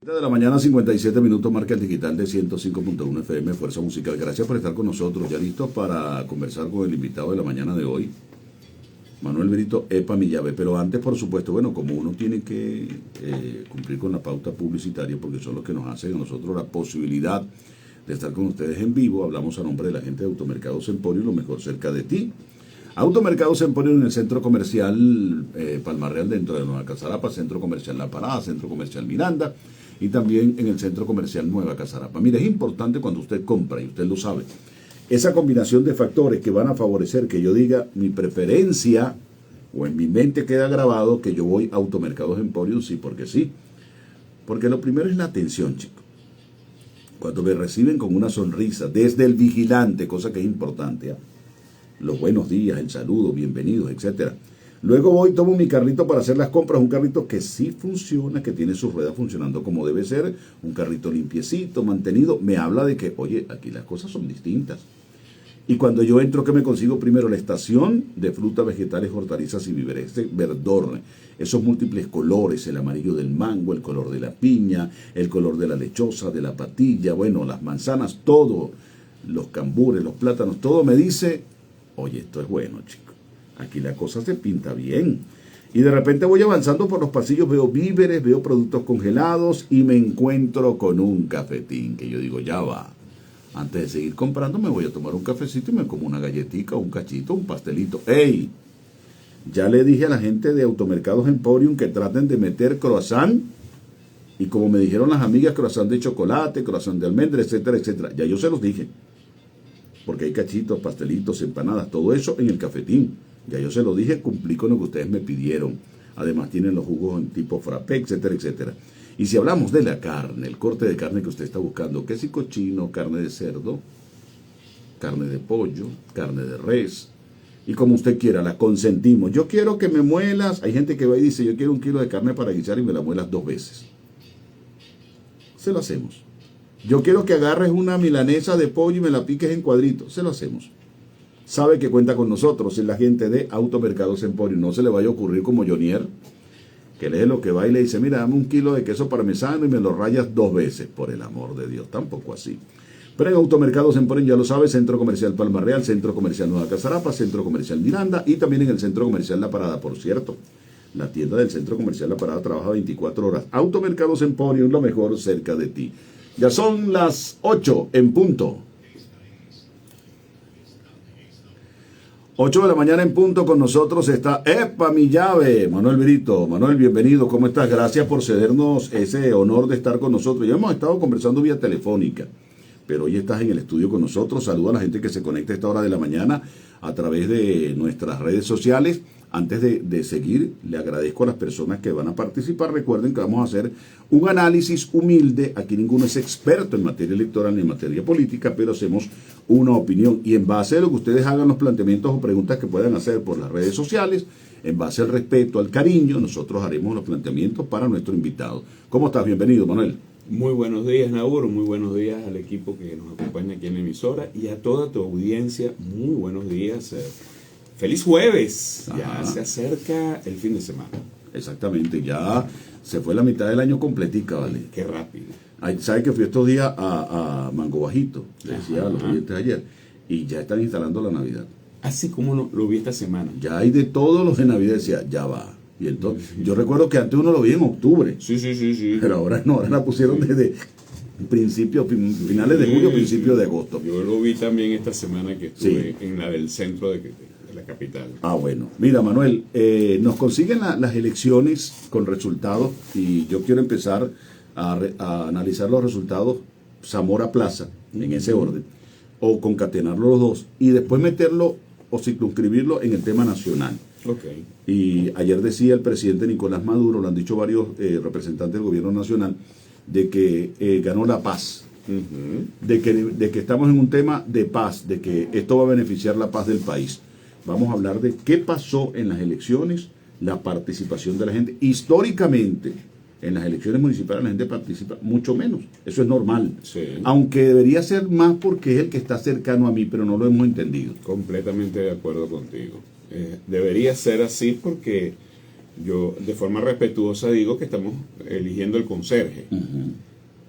De la mañana, 57 minutos, marca el digital de 105.1 FM, Fuerza Musical. Gracias por estar con nosotros, ya listos para conversar con el invitado de la mañana de hoy, Manuel Brito, Epa Mi Llave. Pero antes, por supuesto, bueno, como uno tiene que cumplir con la pauta publicitaria, porque son los que nos hacen a nosotros la posibilidad de estar con ustedes en vivo, hablamos a nombre de la gente de Automercados Emporio, lo mejor cerca de ti. Automercados Emporio en el centro comercial Palma Real, dentro de Nueva Casarapa, centro comercial La Parada, centro comercial Miranda, y también en el centro comercial Nueva Casarapa. Mire, es importante cuando usted compra, y usted lo sabe, esa combinación de factores que van a favorecer que yo diga mi preferencia, o en mi mente queda grabado que yo voy a Automercados Emporium, sí, porque sí. Porque lo primero es la atención, chicos. Cuando me reciben con una sonrisa, desde el vigilante, cosa que es importante, ¿eh? Los buenos días, el saludo, bienvenidos, etcétera. Luego voy, tomo mi carrito para hacer las compras, un carrito que sí funciona, que tiene sus ruedas funcionando como debe ser, un carrito limpiecito, mantenido, me habla de que, oye, aquí las cosas son distintas. Y cuando yo entro, ¿qué me consigo primero? La estación de frutas, vegetales, hortalizas y víveres, este verdor, esos múltiples colores, el amarillo del mango, el color de la piña, el color de la lechosa, de la patilla, bueno, las manzanas, todo, los cambures, los plátanos, todo me dice, oye, esto es bueno, chico. Aquí la cosa se pinta bien. Y de repente voy avanzando por los pasillos, veo víveres, veo productos congelados y me encuentro con un cafetín, que yo digo, ya va. Antes de seguir comprando me voy a tomar un cafecito y me como una galletita, un cachito, un pastelito. ¡Ey! Ya le dije a la gente de Automercados Emporium que traten de meter croissant. Y como me dijeron las amigas, croissant de chocolate, croissant de almendra, etcétera, etcétera. Ya yo se los dije. Porque hay cachitos, pastelitos, empanadas, todo eso en el cafetín. Ya yo se lo dije, cumplí con lo que ustedes me pidieron. Además tienen los jugos en tipo frappé, etcétera, etcétera. Y si hablamos de la carne, el corte de carne que usted está buscando, que si cochino, carne de cerdo, carne de pollo, carne de res, y como usted quiera, la consentimos. Yo quiero que me muelas, hay gente que va y dice, yo quiero 1 kilo de carne para guisar y me la muelas 2 veces. Se lo hacemos. Yo quiero que agarres una milanesa de pollo y me la piques en cuadritos. Se lo hacemos. Sabe que cuenta con nosotros, es la gente de Automercados Emporium. No se le vaya a ocurrir como Jonier, que lee lo que va y le dice, mira, dame 1 kilo de queso parmesano y me lo rayas 2 veces. Por el amor de Dios, tampoco así. Pero en Automercados Emporium, ya lo sabe, Centro Comercial Palma Real, Centro Comercial Nueva Casarapa, Centro Comercial Miranda y también en el Centro Comercial La Parada, por cierto. La tienda del Centro Comercial La Parada trabaja 24 horas. Automercados Emporium, lo mejor cerca de ti. Ya son las 8 en punto. 8 de la mañana en punto, con nosotros está Epa Mi Llave, Manuel Brito. Manuel, bienvenido, ¿cómo estás? Gracias por cedernos ese honor de estar con nosotros. Ya hemos estado conversando vía telefónica, pero hoy estás en el estudio con nosotros. Saluda a la gente que se conecta a esta hora de la mañana a través de nuestras redes sociales. Antes de seguir, le agradezco a las personas que van a participar. Recuerden que vamos a hacer un análisis humilde. Aquí ninguno es experto en materia electoral ni en materia política, pero hacemos una opinión. Y en base a lo que ustedes hagan, los planteamientos o preguntas que puedan hacer por las redes sociales, en base al respeto, al cariño, nosotros haremos los planteamientos para nuestro invitado. ¿Cómo estás? Bienvenido, Manuel. Muy buenos días, Nauro. Muy buenos días al equipo que nos acompaña aquí en la emisora y a toda tu audiencia. Muy buenos días. Feliz jueves. Ajá. Ya se acerca el fin de semana. Exactamente, ya se fue la mitad del año completica, ¿vale? Qué rápido. ¿Sabes que fui estos días a Mango Bajito? Le decía a los oyentes ayer. Y ya están instalando la Navidad. Así como lo vi esta semana. Ya hay de todos los de Navidad, decía, ya va. Y entonces, yo recuerdo que antes uno lo vi en octubre. Sí. Pero ahora no, ahora la pusieron desde finales de julio, principios de agosto. Yo lo vi también esta semana que estuve en la del centro de la capital. Ah, bueno. Mira, Manuel, nos consiguen las elecciones con resultados y yo quiero empezar a analizar los resultados Zamora Plaza, en ese orden, o concatenarlo los dos y después meterlo o circunscribirlo en el tema nacional. Okay. Y ayer decía el presidente Nicolás Maduro, lo han dicho varios representantes del gobierno nacional, de que ganó la paz, de que estamos en un tema de paz, de que esto va a beneficiar la paz del país. Vamos a hablar de qué pasó en las elecciones, la participación de la gente. Históricamente, en las elecciones municipales la gente participa mucho menos. Eso es normal. Sí. Aunque debería ser más porque es el que está cercano a mí, pero no lo hemos entendido. Completamente de acuerdo contigo. Debería ser así porque yo de forma respetuosa digo que estamos eligiendo el conserje.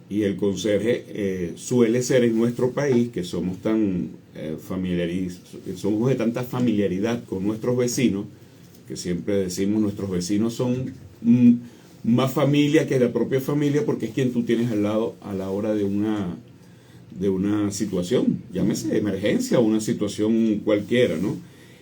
Y el conserje suele ser en nuestro país, que somos tan somos de tanta familiaridad con nuestros vecinos, que siempre decimos nuestros vecinos son más familia que la propia familia, porque es quien tú tienes al lado a la hora de una situación, llámese emergencia o una situación cualquiera, ¿no?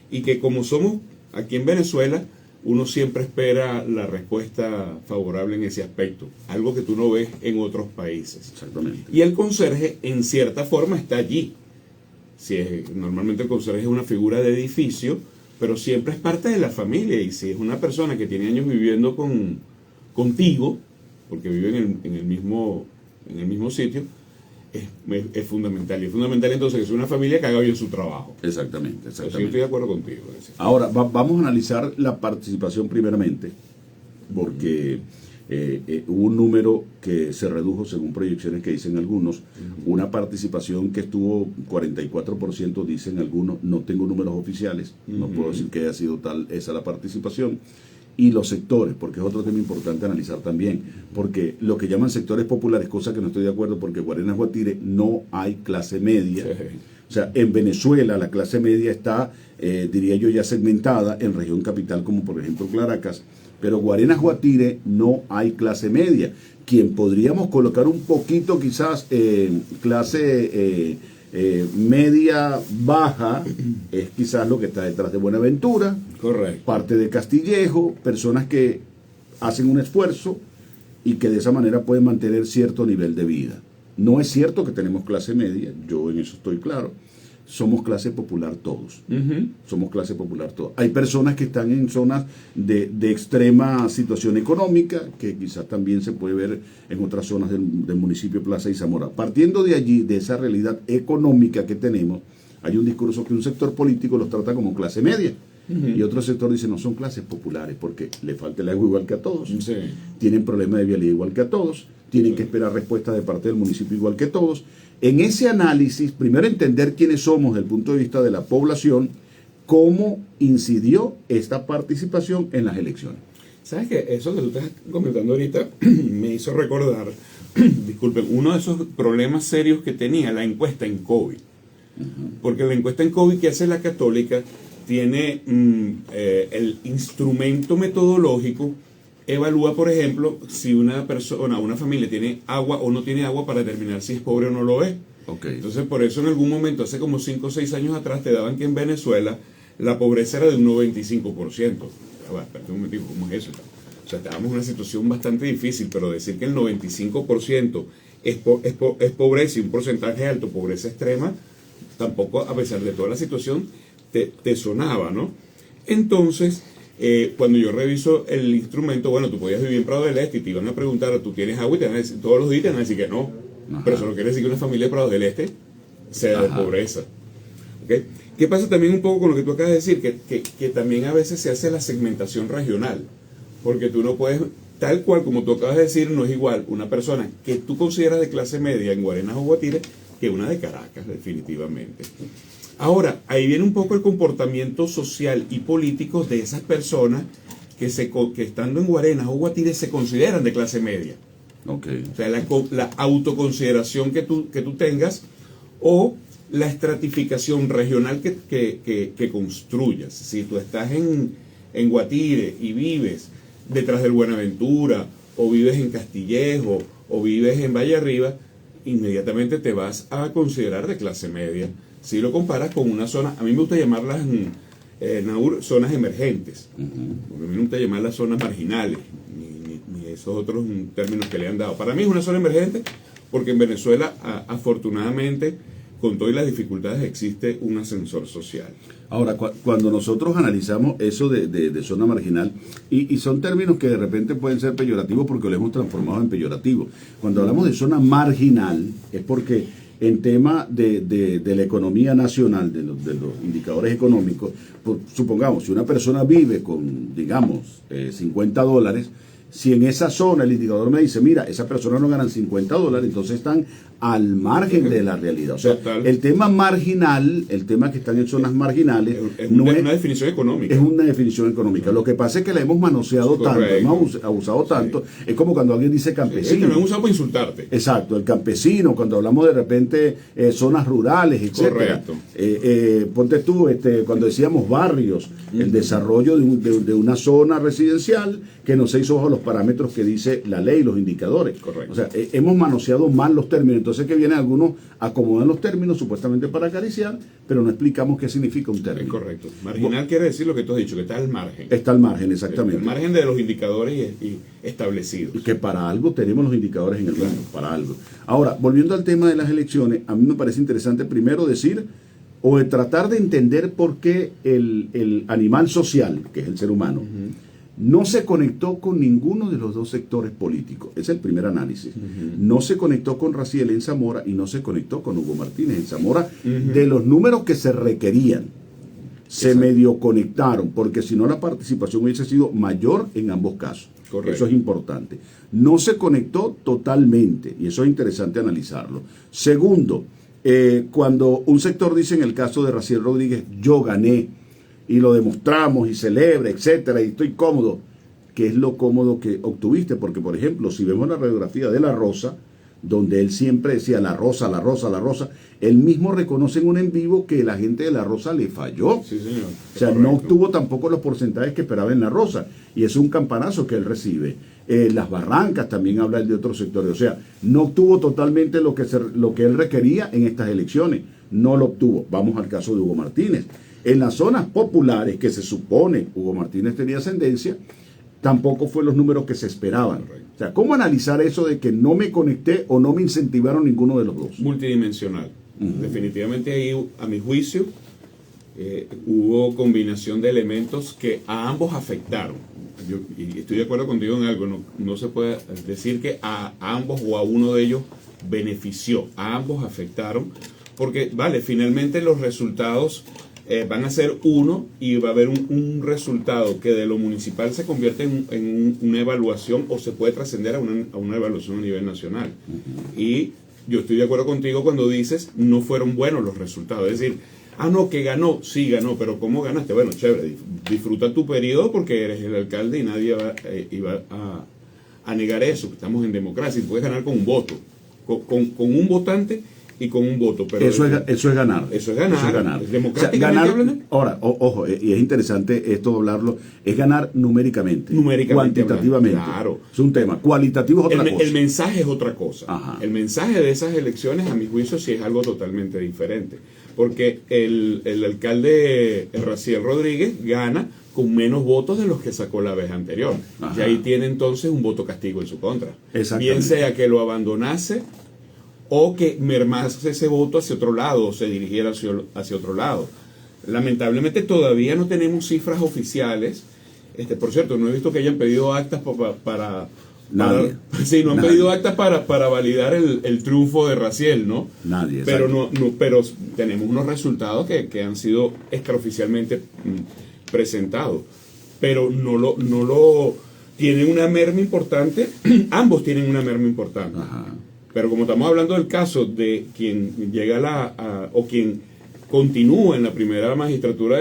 Y que como somos aquí en Venezuela, uno siempre espera la respuesta favorable en ese aspecto, algo que tú no ves en otros países. Exactamente. Y el conserje, en cierta forma, está allí. Normalmente el conserje es una figura de edificio, pero siempre es parte de la familia. Y si es una persona que tiene años viviendo contigo, porque vive en el mismo sitio, es fundamental. Y es fundamental entonces que sea una familia que haga bien su trabajo. Exactamente. Yo estoy de acuerdo contigo. Ahora, vamos a analizar la participación primeramente, porque hubo un número que se redujo según proyecciones que dicen algunos, una participación que estuvo 44%, dicen algunos, no tengo números oficiales, no puedo decir que haya sido tal esa la participación, y los sectores, porque es otro tema importante analizar también, porque lo que llaman sectores populares, cosa que no estoy de acuerdo, porque Guarenas Guatire no hay clase media. Sí. O sea, en Venezuela la clase media está, diría yo, ya segmentada en región capital, como por ejemplo Caracas, pero Guarenas Guatire no hay clase media. Quien podríamos colocar un poquito quizás clase media baja es quizás lo que está detrás de Buenaventura. Correcto. Parte de Castillejo, personas que hacen un esfuerzo y que de esa manera pueden mantener cierto nivel de vida. No es cierto que tenemos clase media, yo en eso estoy claro. Somos clase popular todos. Somos clase popular todos. Hay personas que están en zonas de extrema situación económica, que quizás también se puede ver en otras zonas del municipio Plaza y Zamora. Partiendo de allí, de esa realidad económica que tenemos, hay un discurso que un sector político los trata como clase media. Y otro sector dice, no, son clases populares, porque le falta el agua igual que a todos. Sí. Tienen problemas de vialidad igual que a todos. Tienen que esperar respuestas de parte del municipio igual que todos. En ese análisis, primero entender quiénes somos desde el punto de vista de la población, cómo incidió esta participación en las elecciones. ¿Sabes qué? Eso que tú estás comentando ahorita me hizo recordar, disculpen, uno de esos problemas serios que tenía la encuesta en COVID. Porque la encuesta en COVID que hace la Católica tiene el instrumento metodológico, evalúa, por ejemplo, si una persona, una familia tiene agua o no tiene agua para determinar si es pobre o no lo es. Okay. Entonces, por eso en algún momento, hace como 5 o 6 años atrás, te daban que en Venezuela la pobreza era de un 95%. Espérate un momentico, ¿cómo es eso? O sea, estábamos en una situación bastante difícil, pero decir que el 95% es pobreza y un porcentaje alto, pobreza extrema, tampoco, a pesar de toda la situación, te sonaba, ¿no? Entonces, cuando yo reviso el instrumento, bueno, tú podías vivir en Prado del Este y te iban a preguntar, ¿tú tienes agua? Y te van a decir, todos los días te van a decir que no. Ajá. Pero eso no quiere decir que una familia de Prado del Este sea de pobreza. ¿Okay? ¿Qué pasa también un poco con lo que tú acabas de decir? Que también a veces se hace la segmentación regional. Porque tú no puedes, tal cual como tú acabas de decir, no es igual una persona que tú consideras de clase media en Guarenas o Guatire que una de Caracas, definitivamente. Ahora, ahí viene un poco el comportamiento social y político de esas personas que estando en Guarenas o Guatire se consideran de clase media. Okay. O sea, la autoconsideración que tú tengas o la estratificación regional que construyas. Si tú estás en Guatire y vives detrás del Buenaventura, o vives en Castillejo, o vives en Valle Arriba, inmediatamente te vas a considerar de clase media. Si lo comparas con una zona, a mí me gusta llamarlas zonas emergentes, porque a mí me gusta llamarlas zonas marginales, ni esos otros términos que le han dado. Para mí es una zona emergente porque en Venezuela, afortunadamente, con todas las dificultades, existe un ascensor social. Ahora, cuando nosotros analizamos eso de zona marginal, y son términos que de repente pueden ser peyorativos porque los hemos transformado en peyorativos. Cuando hablamos de zona marginal, es porque en tema de la economía nacional, de los indicadores económicos, pues, supongamos, si una persona vive con, digamos, $50, Si en esa zona el indicador me dice, mira, esas personas no ganan $50, entonces están al margen de la realidad. O sea, Total. el tema marginal, el tema que están en zonas marginales, Es no una definición económica. es una definición económica. Lo que pasa es que la hemos manoseado tanto, Correcto. hemos abusado tanto. Es como cuando alguien dice Es campesino. que lo han usado para insultarte. Exacto, el campesino, cuando hablamos de repente zonas rurales, etcétera. Correcto. Ponte tú, cuando decíamos barrios, el desarrollo de una zona residencial que no se hizo bajo los parámetros que dice la ley, los indicadores. Correcto. O sea, hemos manoseado mal los términos. Entonces que vienen algunos, acomodan los términos supuestamente para acariciar, pero no explicamos qué significa un Es término. correcto. Marginal quiere decir lo que tú has dicho, que está al margen. Está al margen, exactamente. El margen de los indicadores y establecidos. Que para algo tenemos los indicadores en el mundo, para algo. Ahora, volviendo al tema de las elecciones, a mí me parece interesante primero decir, o de tratar de entender por qué el animal social, que es el ser humano, no se conectó con ninguno de los dos sectores políticos. Ese es el primer análisis. No se conectó con Raciel en Zamora y no se conectó con Hugo Martínez en Zamora, de los números que se requerían. Se Exacto. medio conectaron, porque si no la participación hubiese sido mayor en ambos casos. Correcto. Eso es importante. No se conectó totalmente, y eso es interesante analizarlo. Segundo, cuando un sector dice en el caso de Raciel Rodríguez, yo gané, y lo demostramos, y celebra, etcétera, y estoy cómodo, ¿qué es lo cómodo que obtuviste? Porque, por ejemplo, si vemos la radiografía de La Rosa, donde él siempre decía la Rosa, la Rosa, la Rosa, él mismo reconoce en un en vivo que la gente de La Rosa le falló. Sí, señor. O sea, no obtuvo tampoco los porcentajes que esperaba en La Rosa. Y es un campanazo que él recibe. Las Barrancas también habla él de otros sectores. O sea, no obtuvo totalmente lo que él requería en estas elecciones. No lo obtuvo. Vamos al caso de Hugo Martínez. En las zonas populares que se supone Hugo Martínez tenía ascendencia, tampoco fue los números que se esperaban. Correcto. O sea, ¿cómo analizar eso de que no me conecté o no me incentivaron ninguno de los dos? Multidimensional. Definitivamente ahí, a mi juicio, hubo combinación de elementos que a ambos afectaron. Y estoy de acuerdo contigo en algo, no se puede decir que a ambos o a uno de ellos benefició, a ambos afectaron, porque, vale, finalmente los resultados van a ser uno y va a haber un resultado que de lo municipal se convierte en una evaluación o se puede trascender a una evaluación a nivel nacional. Y yo estoy de acuerdo contigo cuando dices no fueron buenos los resultados. Es decir, no, que ganó, sí ganó, pero ¿cómo ganaste? Bueno, chévere, disfruta tu periodo porque eres el alcalde y nadie iba a negar eso. Estamos en democracia y puedes ganar con un voto, con un votante y con un voto. Pero eso es ganar. Eso es ganar. Eso es ganar. Democráticamente ganar, hablando. ahora, ojo, y es interesante esto hablarlo, es ganar numéricamente. Cuantitativamente. Claro. Es un tema. Cualitativo es otra cosa. El mensaje es otra cosa. Ajá. El mensaje de esas elecciones, a mi juicio, sí es algo totalmente diferente. Porque el alcalde Raciel Rodríguez gana con menos votos de los que sacó la vez anterior. Ajá. Y ahí tiene entonces un voto castigo en su contra. Exactamente. Bien sea que lo abandonase o que mermase ese voto hacia otro lado o se dirigiera hacia otro lado. Lamentablemente todavía no tenemos cifras oficiales. Por cierto, no he visto que hayan pedido actas para Nadie. Sí, no han Nadie. pedido actas para validar el triunfo de Raciel, ¿no? Nadie. Pero exacto. pero tenemos unos resultados que han sido extraoficialmente presentados. Pero no lo tienen una merma importante. Ambos tienen una merma importante. Ajá. Pero como estamos hablando del caso de quien llega o quien continúa en la primera magistratura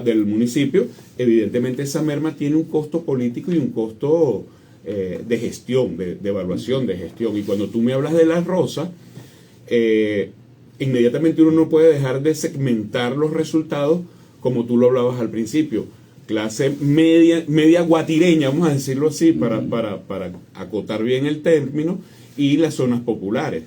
del municipio, evidentemente esa merma tiene un costo político y un costo de gestión, de evaluación de gestión. Y cuando tú me hablas de La Rosa, inmediatamente uno no puede dejar de segmentar los resultados como tú lo hablabas al principio. Clase media guatireña, vamos a decirlo así, para acotar bien el término, y las zonas populares.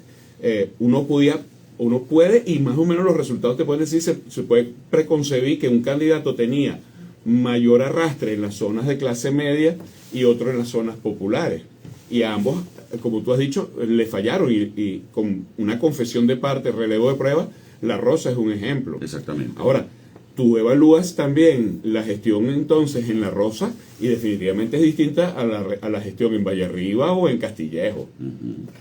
Uno puede, y más o menos los resultados te pueden decir, se puede preconcebir que un candidato tenía mayor arrastre en las zonas de clase media y otro en las zonas populares. Y a ambos, como tú has dicho, le fallaron, y con una confesión de parte, relevo de prueba, La Rosa es un ejemplo. Exactamente. Ahora, tú evalúas también la gestión entonces en La Rosa y definitivamente es distinta a la gestión en Vallearriba o en Castillejo.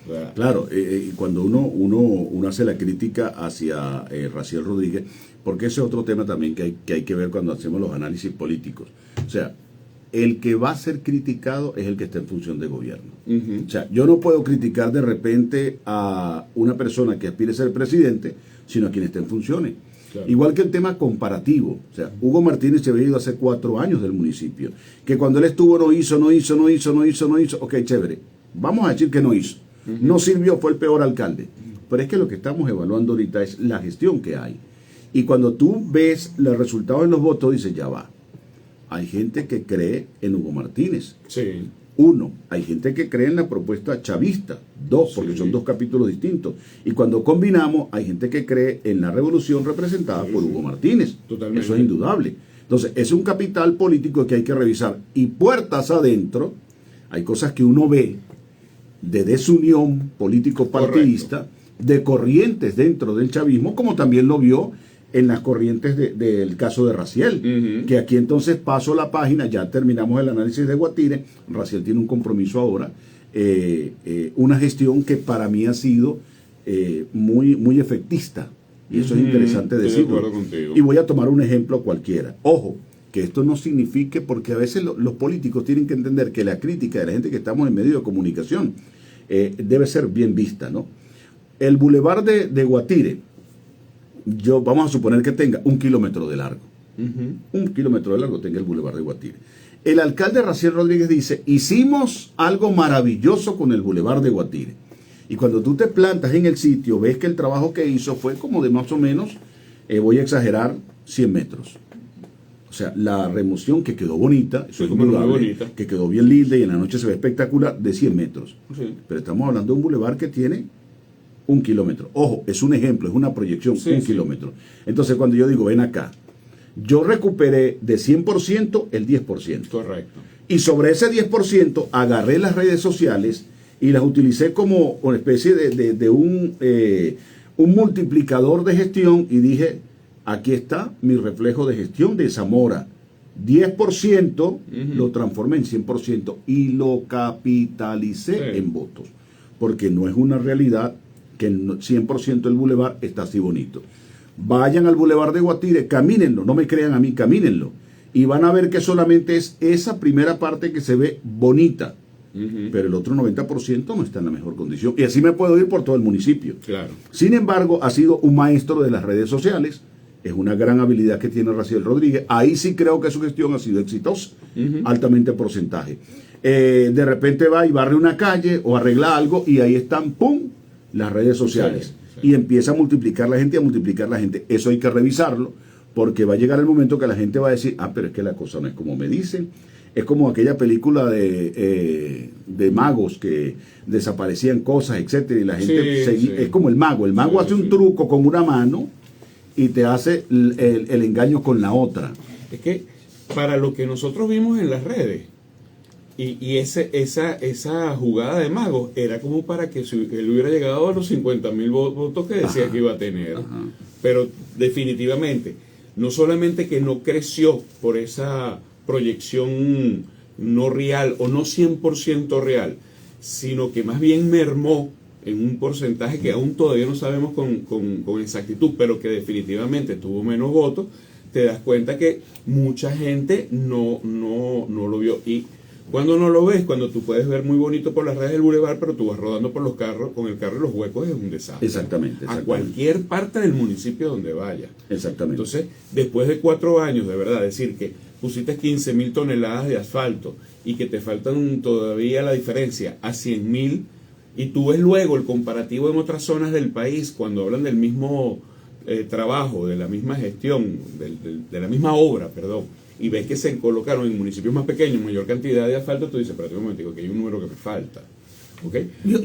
O sea, Claro, cuando uno hace la crítica hacia Raciel Rodríguez, porque ese es otro tema también que hay que ver cuando hacemos los análisis políticos. O sea, el que va a ser criticado es el que está en función de gobierno. Ujú. O sea, yo no puedo criticar de repente a una persona que aspire a ser presidente, sino a quien esté en funciones. Claro. Igual que el tema comparativo. O sea, Hugo Martínez se había ido hace 4 años del municipio. Que cuando él estuvo no hizo. Ok, chévere. Vamos a decir que no hizo. No sirvió, fue el peor alcalde. Pero es que lo que estamos evaluando ahorita es la gestión que hay. Y cuando tú ves los resultados en los votos, dices, ya va. Hay gente que cree en Hugo Martínez. Sí. 1, hay gente que cree en la propuesta chavista. 2, porque Sí. son 2 capítulos distintos. Y cuando combinamos, hay gente que cree en la revolución representada por Hugo Martínez. Totalmente. Eso es indudable. Entonces, es un capital político que hay que revisar. Y puertas adentro, hay cosas que uno ve de desunión político-partidista, de corrientes dentro del chavismo, como también lo vio en las corrientes del caso de Raciel, Ujú. que aquí entonces paso la página, ya terminamos el análisis de Guatire. Raciel tiene un compromiso ahora, una gestión que para mí ha sido muy, muy efectista, y eso es Ujú. interesante Estoy de decirlo. acuerdo contigo. Y voy a tomar un ejemplo cualquiera. Ojo, que esto no signifique, porque a veces los políticos tienen que entender que la crítica de la gente que estamos en medio de comunicación debe ser bien vista, ¿no? El bulevar de Guatire, vamos a suponer que tenga 1 kilómetro de largo. Ujú. 1 kilómetro de largo tenga el bulevar de Guatire. El alcalde Raciel Rodríguez dice, hicimos algo maravilloso con el bulevar de Guatire. Y cuando tú te plantas en el sitio, ves que el trabajo que hizo fue como de más o menos, voy a exagerar, 100 metros. O sea, la remoción que quedó bonita, eso es Como muy indudable, bonita. que quedó bien linda y en la noche se ve espectacular, de 100 metros. Sí. Pero estamos hablando de un bulevar que tiene 1 kilómetro. Ojo, es un ejemplo, es una proyección, Sí, 1 sí. kilómetro. Entonces, cuando yo digo, ven acá, yo recuperé de 100% el 10%. Correcto. Y sobre ese 10% agarré las redes sociales y las utilicé como una especie de un multiplicador de gestión y dije, aquí está mi reflejo de gestión de Zamora. 10% lo transformé en 100% y lo capitalicé Sí. en votos. Porque no es una realidad que el 100% del bulevar está así bonito. Vayan al bulevar de Guatire, camínenlo, no me crean a mí, camínenlo. Y van a ver que solamente es esa primera parte que se ve bonita, Ujú. pero el otro 90% no está en la mejor condición. Y así me puedo ir por todo el municipio. Claro. Sin embargo, ha sido un maestro de las redes sociales. Es una gran habilidad que tiene Raciel Rodríguez. Ahí sí creo que su gestión ha sido exitosa, Ujú. altamente porcentaje. De repente va y barre una calle o arregla algo y ahí están, ¡pum!, las redes sociales. Sí, sí. Y empieza a multiplicar la gente y a multiplicar la gente. Eso hay que revisarlo porque va a llegar el momento que la gente va a decir, pero es que la cosa no es como me dicen. Es como aquella película de magos que desaparecían cosas, etcétera, y la gente Sí, seguía. sí. Es como el mago. El mago Sí, hace un sí. truco con una mano y te hace el engaño con la otra. Es que para lo que nosotros vimos en las redes, y esa jugada de magos era como para que él hubiera llegado a los 50.000 votos que decía que iba a tener. Ajá. Pero definitivamente, no solamente que no creció por esa proyección no real o no 100% real, sino que más bien mermó en un porcentaje que aún todavía no sabemos con exactitud, pero que definitivamente tuvo menos votos. Te das cuenta que mucha gente no lo vio. Y cuando no lo ves, cuando tú puedes ver muy bonito por las redes del bulevar, pero tú vas rodando por los carros, con el carro y los huecos, es un desastre. Exactamente. A cualquier parte del municipio donde vaya. Exactamente. Entonces, después de 4 años, de verdad, decir que pusiste 15.000 toneladas de asfalto y que te faltan todavía la diferencia a 100.000, y tú ves luego el comparativo en otras zonas del país, cuando hablan del mismo trabajo, de la misma gestión, de la misma obra, perdón, y ves que se colocaron en municipios más pequeños mayor cantidad de asfalto, tú dices, espérate un momento, que hay un número que me falta. ¿Okay? Yo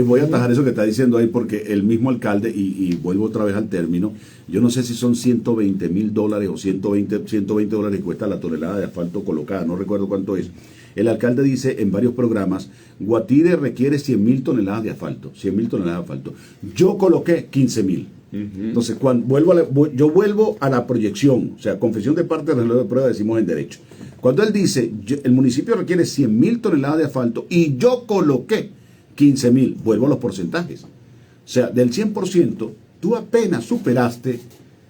voy a atajar eso que está diciendo ahí, porque el mismo alcalde, y vuelvo otra vez al término, yo no sé si son $120,000 o 120 dólares que cuesta la tonelada de asfalto colocada, no recuerdo cuánto es. El alcalde dice en varios programas, Guatire requiere 100.000 toneladas de asfalto, 100.000 toneladas de asfalto. Yo coloqué 15.000. Entonces, yo vuelvo a la proyección, o sea, confesión de parte del reloj de prueba, decimos en derecho. Cuando él dice, el municipio requiere 100.000 toneladas de asfalto y yo coloqué 15.000, vuelvo a los porcentajes. O sea, del 100%, tú apenas superaste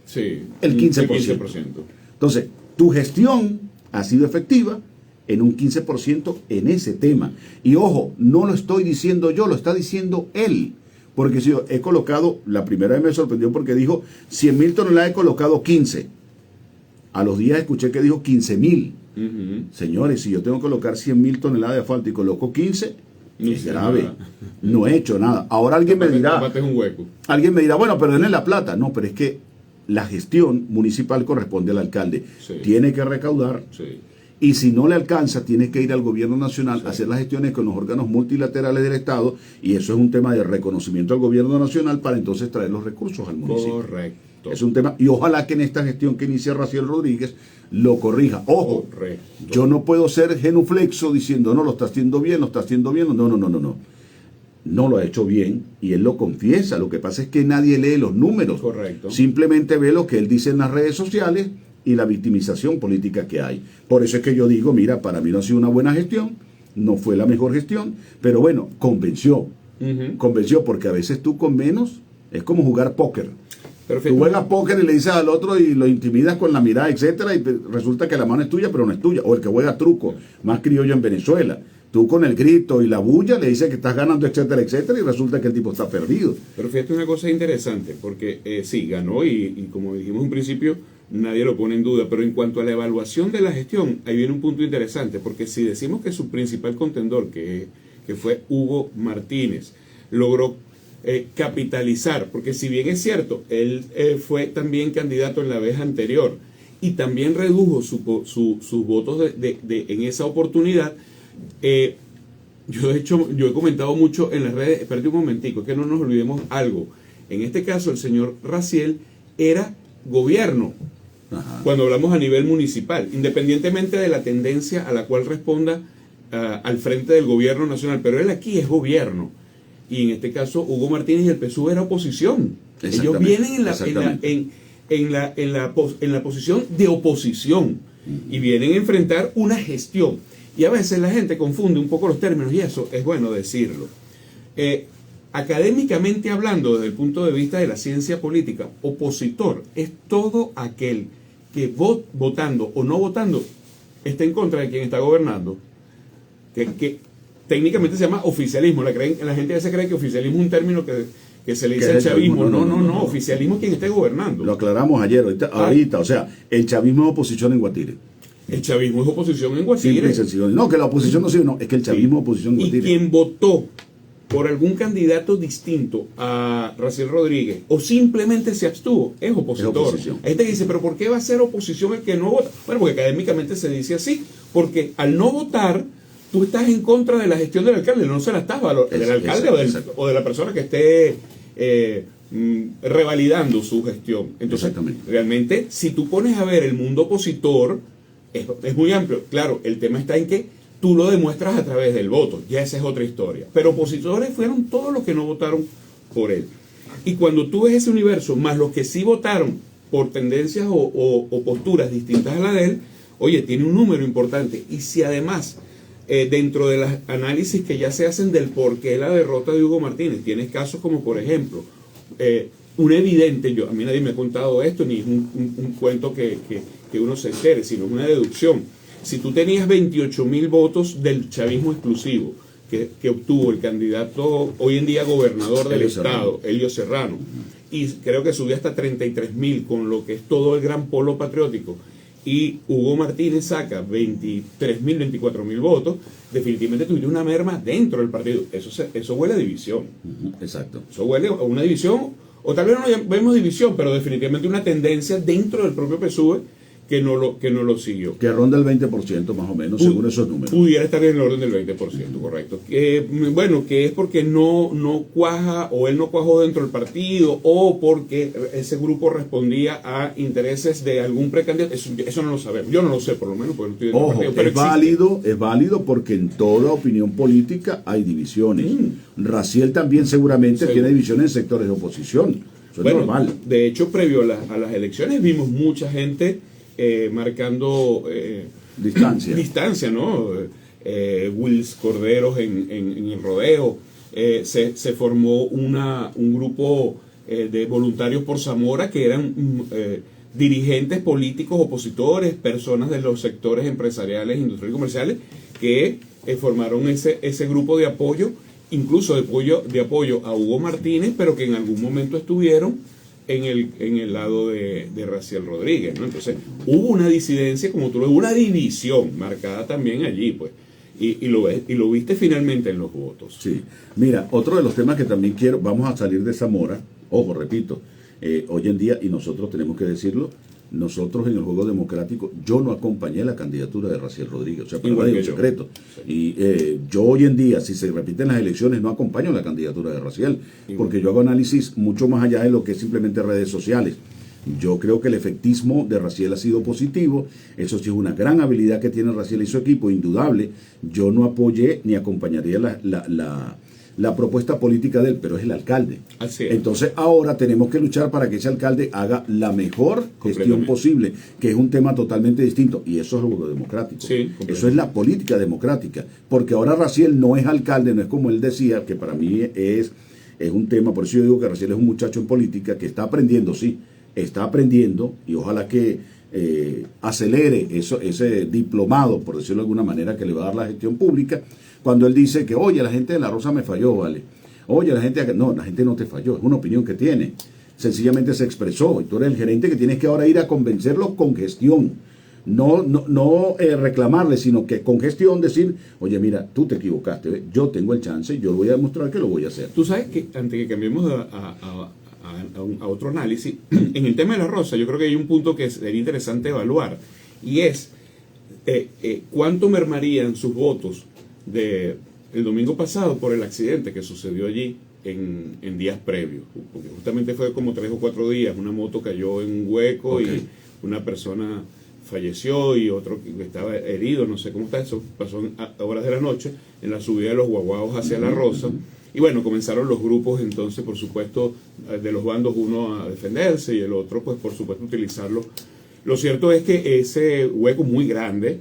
sí, el 15%. Entonces, tu gestión ha sido efectiva en un 15% en ese tema. Y ojo, no lo estoy diciendo yo, lo está diciendo él. Porque si yo he colocado, la primera vez me sorprendió porque dijo 100.000 toneladas, he colocado 15. A los días escuché que dijo 15.000. Señores, si yo tengo que colocar 100.000 toneladas de asfalto y coloco 15, es grave. Nada. No he hecho nada. Ahora alguien me dirá, alguien me dirá, bueno, pero denle la plata. No, pero es que la gestión municipal corresponde al alcalde. Sí. Tiene que recaudar. Sí. Y si no le alcanza, tiene que ir al gobierno nacional a hacer las gestiones con los órganos multilaterales del Estado, y eso es un tema de reconocimiento al gobierno nacional para entonces traer los recursos al municipio. Correcto. Es un tema, y ojalá que en esta gestión que inicia Raciel Rodríguez lo corrija. Ojo, correcto. Yo no puedo ser genuflexo diciendo, no, lo está haciendo bien, lo está haciendo bien. No. No lo ha hecho bien y él lo confiesa. Lo que pasa es que nadie lee los números. Correcto. Simplemente ve lo que él dice en las redes sociales y la victimización política que hay. Por eso es que yo digo, mira, para mí no ha sido una buena gestión, no fue la mejor gestión, pero bueno, convenció. Convenció, porque a veces tú con menos es como jugar póker. Perfecto. Tú juegas póker y le dices al otro y lo intimidas con la mirada, etcétera, y resulta que la mano es tuya, pero no es tuya. O el que juega truco, más criollo en Venezuela. Tú con el grito y la bulla le dices que estás ganando, etcétera, etcétera, y resulta que el tipo está perdido. Pero fíjate una cosa interesante, porque sí, ganó y como dijimos en principio, nadie lo pone en duda, pero en cuanto a la evaluación de la gestión, ahí viene un punto interesante, porque si decimos que su principal contendor, que fue Hugo Martínez, logró capitalizar, porque si bien es cierto, él fue también candidato en la vez anterior, y también redujo sus votos en esa oportunidad. Yo he comentado mucho en las redes, espérate un momentico, que no nos olvidemos algo. En este caso, el señor Raciel era gobierno. Ajá. Cuando hablamos a nivel municipal, independientemente de la tendencia a la cual responda al frente del gobierno nacional, pero él aquí es gobierno. Y en este caso, Hugo Martínez y el PSUV era oposición. Ellos vienen en la posición de oposición y vienen a enfrentar una gestión. Y a veces la gente confunde un poco los términos y eso es bueno decirlo. Académicamente hablando, desde el punto de vista de la ciencia política, opositor es todo aquel que votando o no votando está en contra de quien está gobernando, que técnicamente se llama oficialismo. La gente a veces cree que oficialismo es un término que se le dice al chavismo. No, oficialismo es quien esté gobernando. Lo aclaramos ayer, ahorita, o sea, el chavismo es oposición en Guatire. El chavismo es oposición en Guatire. No, que la oposición no sirve, no, es que el chavismo es oposición en Guatire. Y quien votó por algún candidato distinto a Raciel Rodríguez o simplemente se abstuvo, es opositor. Hay gente que dice, pero ¿por qué va a ser oposición el que no vota? Bueno, porque académicamente se dice así, porque al no votar, tú estás en contra de la gestión del alcalde, no se la estás del alcalde o de la persona que esté revalidando su gestión. Entonces, realmente, si tú pones a ver el mundo opositor, es muy amplio. Claro, el tema está en que tú lo demuestras a través del voto, ya esa es otra historia. Pero opositores fueron todos los que no votaron por él. Y cuando tú ves ese universo, más los que sí votaron por tendencias o posturas distintas a la de él, oye, tiene un número importante. Y si además, dentro de los análisis que ya se hacen del por qué la derrota de Hugo Martínez, tienes casos como, por ejemplo, un evidente, a mí nadie me ha contado esto, ni es un cuento que uno se entere, sino es una deducción. Si tú tenías 28.000 votos del chavismo exclusivo que obtuvo el candidato hoy en día gobernador del estado, Elio Serrano, y creo que subió hasta 33.000 con lo que es todo el gran polo patriótico, y Hugo Martínez saca 23.000, 24.000 votos, definitivamente tuviste una merma dentro del partido. Eso huele a división. Exacto. Eso huele a una división, o tal vez no vemos división, pero definitivamente una tendencia dentro del propio PSUV que no lo siguió. Que ronda el 20% más o menos, según esos números. Pudiera estar en el orden del 20%, correcto. Bueno, que es porque no cuaja, o él no cuajó dentro del partido, o porque ese grupo respondía a intereses de algún precandidato. Eso no lo sabemos. Yo no lo sé, por lo menos, porque no estoy dentro del partido. Pero es válido porque en toda opinión política hay divisiones. Raciel también seguramente tiene divisiones en sectores de oposición. Eso es normal. De hecho, previo a las elecciones vimos mucha gente marcando distancia, ¿no? Wills Corderos en el rodeo, se formó un grupo de voluntarios por Zamora que eran dirigentes políticos opositores, personas de los sectores empresariales, industriales y comerciales que formaron ese grupo de apoyo, incluso de apoyo a Hugo Martínez, pero que en algún momento estuvieron en el lado de Raciel Rodríguez, ¿no? Entonces hubo una disidencia, como tú lo ves, una división marcada también allí, pues. Y lo viste finalmente en los votos. Sí. Mira, otro de los temas que también quiero, vamos a salir de Zamora, ojo, repito, hoy en día, y nosotros tenemos que decirlo, nosotros en el juego democrático, yo no acompañé la candidatura de Raciel Rodríguez, o sea, para nadie es un secreto. Sí. Y yo hoy en día, si se repiten las elecciones, no acompaño la candidatura de Raciel, porque yo hago análisis mucho más allá de lo que es simplemente redes sociales. Yo creo que el efectismo de Raciel ha sido positivo, eso sí es una gran habilidad que tiene Raciel y su equipo, indudable. Yo no apoyé ni acompañaría la propuesta política de él, pero es el alcalde. Así es. Entonces ahora tenemos que luchar para que ese alcalde haga la mejor gestión posible, que es un tema totalmente distinto, y eso es algo democrático. Sí, eso es la política democrática, porque ahora Raciel no es alcalde, no es como él decía, que para mí es un tema, por eso yo digo que Raciel es un muchacho en política que está aprendiendo, sí, está aprendiendo, y ojalá que acelere ese diplomado, por decirlo de alguna manera, que le va a dar la gestión pública, cuando él dice que, oye, la gente de La Rosa me falló, ¿vale? Oye, la gente no te falló, es una opinión que tiene, sencillamente se expresó, y tú eres el gerente que tienes que ahora ir a convencerlos con gestión, no reclamarle, sino que con gestión decir, oye, mira, tú te equivocaste, ¿ve? Yo tengo el chance, yo voy a demostrar que lo voy a hacer. Tú sabes que antes que cambiemos a otro análisis, en el tema de La Rosa, yo creo que hay un punto que sería interesante evaluar, y es cuánto mermarían sus votos el domingo pasado por el accidente que sucedió allí en días previos, porque justamente fue como 3 o 4 días, una moto cayó en un hueco, okay, y una persona falleció y otro que estaba herido, no sé cómo está eso, pasó a horas de la noche en la subida de los guaguaos hacia La Rosa. Y bueno, comenzaron los grupos entonces, por supuesto, de los bandos, uno a defenderse y el otro, pues por supuesto, utilizarlo. Lo cierto es que ese hueco muy grande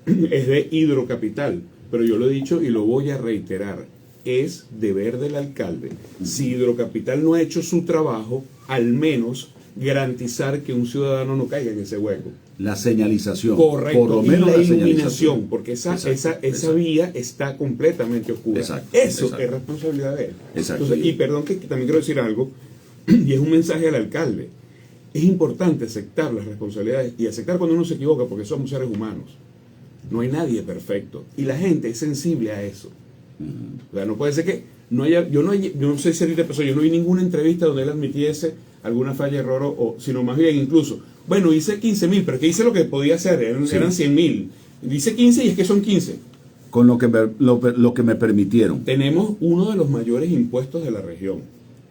es de Hidrocapital, pero yo lo he dicho y lo voy a reiterar, es deber del alcalde. Si Hidrocapital no ha hecho su trabajo, al menos garantizar que un ciudadano no caiga en ese hueco. La señalización. Correcto. Por lo menos y la iluminación, iluminación, porque esa vía está completamente oscura. Eso es responsabilidad de él. Entonces, y perdón que también quiero decir algo, y es un mensaje al alcalde. Es importante aceptar las responsabilidades y aceptar cuando uno se equivoca, porque somos seres humanos. No hay nadie perfecto. Y la gente es sensible a eso. O sea, no puede ser que no haya, yo no sé si a ti te pasó, yo no vi ninguna entrevista donde él admitiese alguna falla, error, sino más bien incluso, bueno, hice 15.000, pero que hice lo que podía hacer, eran 100.000. Dice 15 y es que son 15. Con lo que me permitieron. Tenemos uno de los mayores impuestos de la región.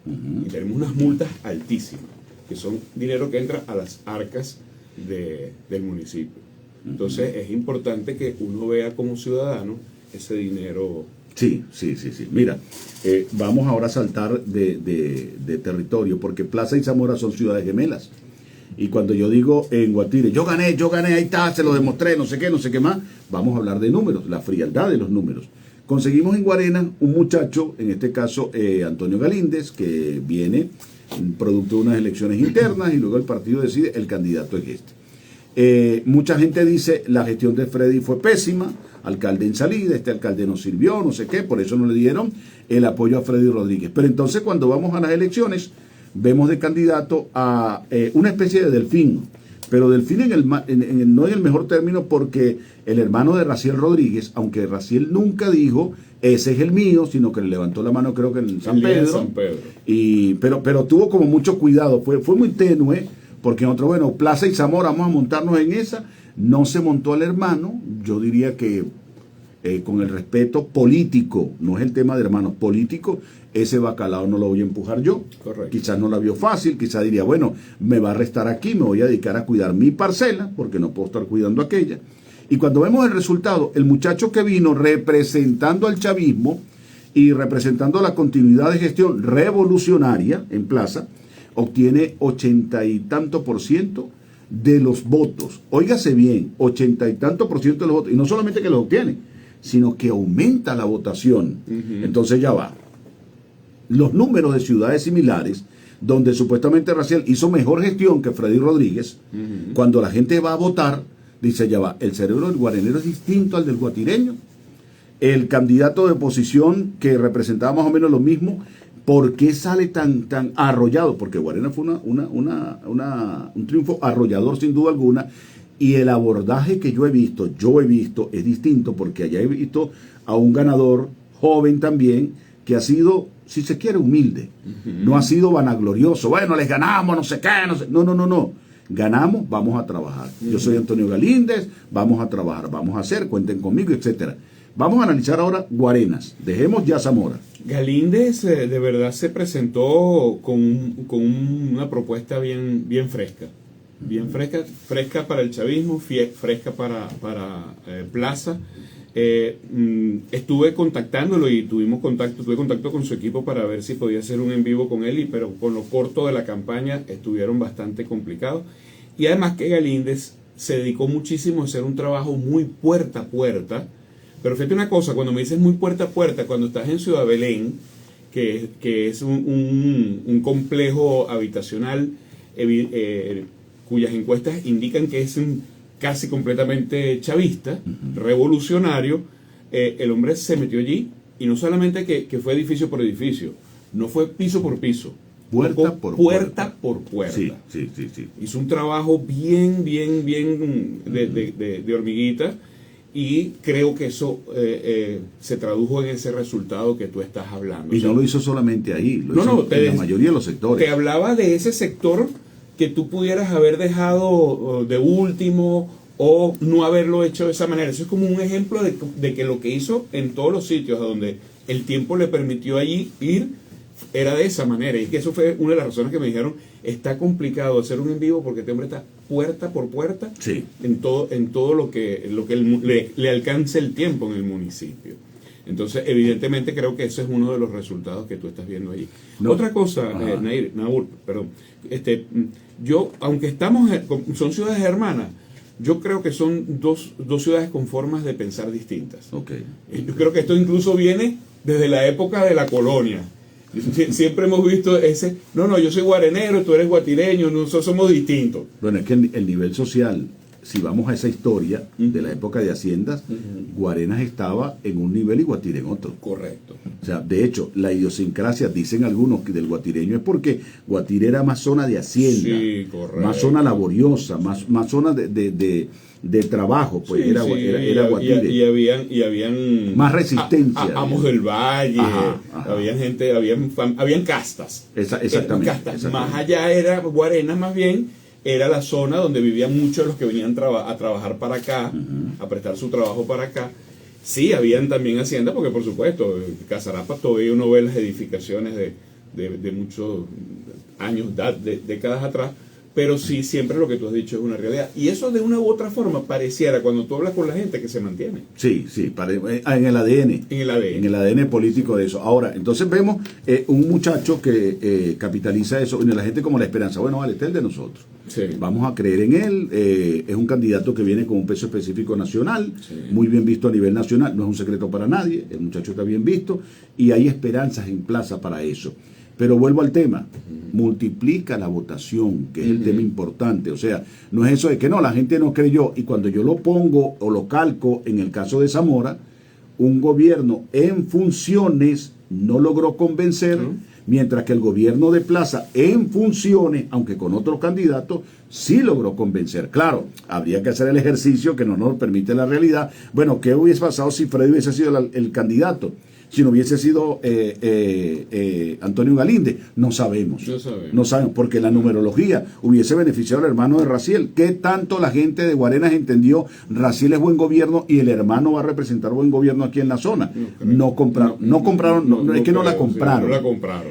Y tenemos unas multas altísimas, que son dinero que entra a las arcas del municipio. Entonces es importante que uno vea como ciudadano ese dinero. Sí. Mira, vamos ahora a saltar de territorio, porque Plaza y Zamora son ciudades gemelas. Y cuando yo digo en Guatire, yo gané, ahí está, se lo demostré, no sé qué más, vamos a hablar de números, la frialdad de los números. Conseguimos en Guarena un muchacho, en este caso Antonio Galíndez, que viene producto de unas elecciones internas y luego el partido decide, el candidato es este. Mucha gente dice, la gestión de Freddy fue pésima, alcalde en salida, este alcalde no sirvió, no sé qué, por eso no le dieron el apoyo a Freddy Rodríguez. Pero entonces cuando vamos a las elecciones, vemos de candidato a una especie de Delfín, pero Delfín no en el mejor término, porque el hermano de Raciel Rodríguez, aunque Raciel nunca dijo, ese es el mío, sino que le levantó la mano creo que en San Pedro. Pero tuvo como mucho cuidado, fue muy tenue, porque nosotros, bueno, Plaza y Zamora, vamos a montarnos en esa, no se montó el hermano, yo diría que con el respeto político, no es el tema de hermanos, político, ese bacalao no lo voy a empujar yo. Correcto. Quizás no la vio fácil, quizás diría, bueno, me va a restar aquí, me voy a dedicar a cuidar mi parcela, porque no puedo estar cuidando aquella. Y cuando vemos el resultado, el muchacho que vino representando al chavismo y representando la continuidad de gestión revolucionaria en Plaza, obtiene 80 y tanto % de los votos. Óigase bien, 80 y tanto % de los votos. Y no solamente que los obtiene, sino que aumenta la votación. Entonces ya va. los números de ciudades similares, donde supuestamente Raciel hizo mejor gestión que Freddy Rodríguez, cuando la gente va a votar, dice, ya va, el cerebro del guarenero es distinto al del guatireño. El candidato de oposición que representaba más o menos lo mismo, ¿por qué sale tan arrollado? Porque Guarena fue un triunfo arrollador sin duda alguna, y el abordaje que yo he visto es distinto, porque allá he visto a un ganador joven también, que ha sido, si se quiere, humilde. No ha sido vanaglorioso. Bueno, les ganamos, no sé qué, no sé. No. Ganamos, vamos a trabajar. Yo soy Antonio Galíndez, vamos a trabajar, vamos a hacer, cuenten conmigo, etcétera. Vamos a analizar ahora Guarenas. Dejemos ya Zamora. Galíndez de verdad se presentó con una propuesta bien fresca. Bien fresca para el chavismo, fresca para Plaza. Estuve contactándolo y tuve contacto con su equipo para ver si podía hacer un en vivo con él, pero con lo corto de la campaña estuvieron bastante complicados. Y además que Galíndez se dedicó muchísimo a hacer un trabajo muy puerta a puerta. Pero fíjate una cosa, cuando me dices muy puerta a puerta, cuando estás en Ciudad Belén, que es un complejo habitacional cuyas encuestas indican que es casi completamente chavista, revolucionario, el hombre se metió allí, y no solamente que fue edificio por edificio, no fue piso por piso, puerta por puerta. Sí. Hizo un trabajo bien de hormiguita, y creo que eso se tradujo en ese resultado que tú estás hablando. Y no lo hizo solamente ahí, lo hizo en la mayoría de los sectores. Te hablaba de ese sector que tú pudieras haber dejado de último o no haberlo hecho de esa manera. Eso es como un ejemplo de que lo que hizo en todos los sitios a donde el tiempo le permitió allí ir era de esa manera. Y que eso fue una de las razones que me dijeron, está complicado hacer un en vivo porque este hombre está puerta por puerta, sí, en todo lo que le alcance el tiempo en el municipio. Entonces, evidentemente creo que ese es uno de los resultados que tú estás viendo allí. No. Otra cosa, Naur, perdón, yo, aunque son ciudades hermanas, yo creo que son dos ciudades con formas de pensar distintas. Okay. Yo creo que esto incluso viene desde la época de la colonia. Siempre hemos visto ese, no, yo soy guarenero, tú eres guatireño, nosotros somos distintos. Bueno, es que el nivel social, si vamos a esa historia de la época de haciendas, Guarenas estaba en un nivel y Guatire en otro. Correcto. O sea, de hecho, la idiosincrasia, dicen algunos que del guatireño, es porque Guatire era más zona de hacienda, sí, más zona laboriosa, más zona de trabajo, pues sí, era Guatire. Y habían más resistencia. Amos del Valle, habían gente, habían castas. Exactamente. Más allá era Guarenas, más bien era la zona donde vivían muchos de los que venían a trabajar para acá, a prestar su trabajo para acá. Sí, habían también hacienda, porque por supuesto, Casarapa todavía uno ve las edificaciones de muchos años, décadas atrás, pero sí, siempre lo que tú has dicho es una realidad. Y eso de una u otra forma pareciera, cuando tú hablas con la gente, que se mantiene. Sí, en el ADN. En el ADN político de eso. Ahora, entonces vemos un muchacho que capitaliza eso, y la gente como la esperanza, bueno, vale, este es el de nosotros. Sí. Vamos a creer en él, es un candidato que viene con un peso específico nacional, muy bien visto a nivel nacional, no es un secreto para nadie, el muchacho está bien visto, y hay esperanzas en Plaza para eso. Pero vuelvo al tema, multiplica la votación, que es el tema importante. O sea, no es eso de que no, la gente no creyó, y cuando yo lo pongo o lo calco en el caso de Zamora, un gobierno en funciones no logró convencer, mientras que el gobierno de Plaza en funciones, aunque con otro candidato, sí logró convencer. Claro, habría que hacer el ejercicio que no nos permite la realidad. Bueno, ¿qué hubiese pasado si Freddy hubiese sido el candidato? Si no hubiese sido Antonio Galíndez, no sabemos, porque la numerología hubiese beneficiado al hermano de Raciel. ¿Qué tanto la gente de Guarenas entendió? Raciel es buen gobierno y el hermano va a representar buen gobierno aquí en la zona. No compraron.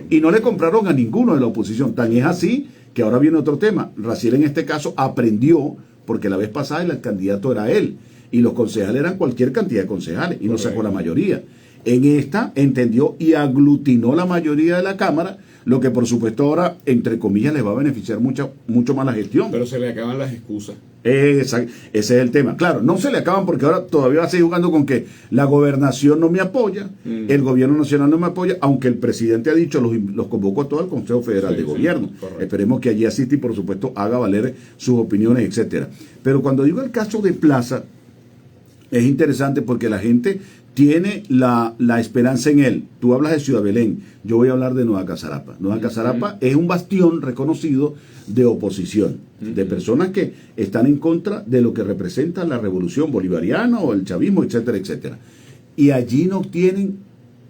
Y no le compraron a ninguno de la oposición. Tan es así que ahora viene otro tema. Raciel en este caso aprendió, porque la vez pasada el candidato era él, y los concejales eran cualquier cantidad de concejales, y no sacó la mayoría. En esta entendió y aglutinó la mayoría de la Cámara, lo que por supuesto ahora, entre comillas, les va a beneficiar mucho más la gestión. Pero se le acaban las excusas. Ese es el tema. Claro, no se le acaban porque ahora todavía va a seguir jugando con que la gobernación no me apoya, el gobierno nacional no me apoya, aunque el presidente ha dicho, los convocó a todo el Consejo Federal de Gobierno. Esperemos que allí asista y por supuesto haga valer sus opiniones, etcétera. Pero cuando digo el caso de Plaza, es interesante porque la gente tiene la esperanza en él. Tú hablas de Ciudad Belén, yo voy a hablar de Nueva Casarapa. Nueva Casarapa es un bastión reconocido de oposición, de personas que están en contra de lo que representa la revolución bolivariana o el chavismo, etcétera, etcétera. Y allí no obtienen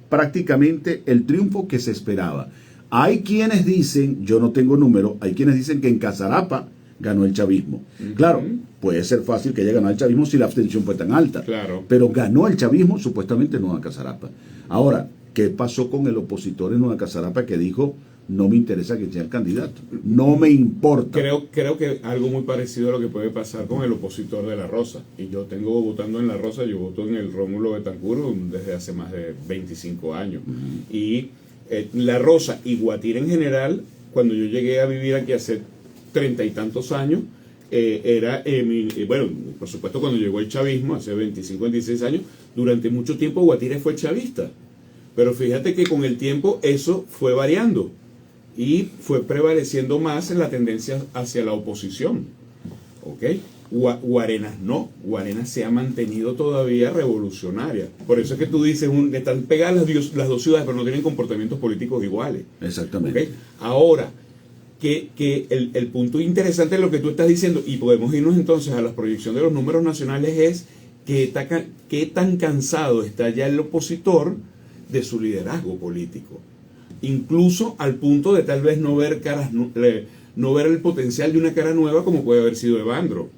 prácticamente el triunfo que se esperaba. Hay quienes dicen, yo no tengo número, hay quienes dicen que en Casarapa ganó el chavismo. Claro, puede ser fácil que haya ganado el chavismo si la abstención fue tan alta. Claro. Pero ganó el chavismo supuestamente en Nueva Casarapa. Ahora, ¿qué pasó con el opositor en Nueva Casarapa que dijo, no me interesa que sea el candidato, no me importa? Creo que algo muy parecido a lo que puede pasar con el opositor de La Rosa. Y yo tengo votando en La Rosa, yo voto en el Rómulo Betancourt desde hace más de 25 años. Y La Rosa y Guatire en general, cuando yo llegué a vivir aquí hace 30 y tantos años, bueno, por supuesto cuando llegó el chavismo, hace 25, 26 años, durante mucho tiempo Guatire fue chavista. Pero fíjate que con el tiempo eso fue variando y fue prevaleciendo más en la tendencia hacia la oposición. ¿Ok? Guarenas no, Guarenas se ha mantenido todavía revolucionaria. Por eso es que tú dices, están pegadas las dos ciudades, pero no tienen comportamientos políticos iguales. Exactamente. ¿Okay? Ahora, que el punto interesante de lo que tú estás diciendo, y podemos irnos entonces a la proyección de los números nacionales, es qué tan cansado está ya el opositor de su liderazgo político, incluso al punto de tal vez no ver no ver el potencial de una cara nueva como puede haber sido Evandro.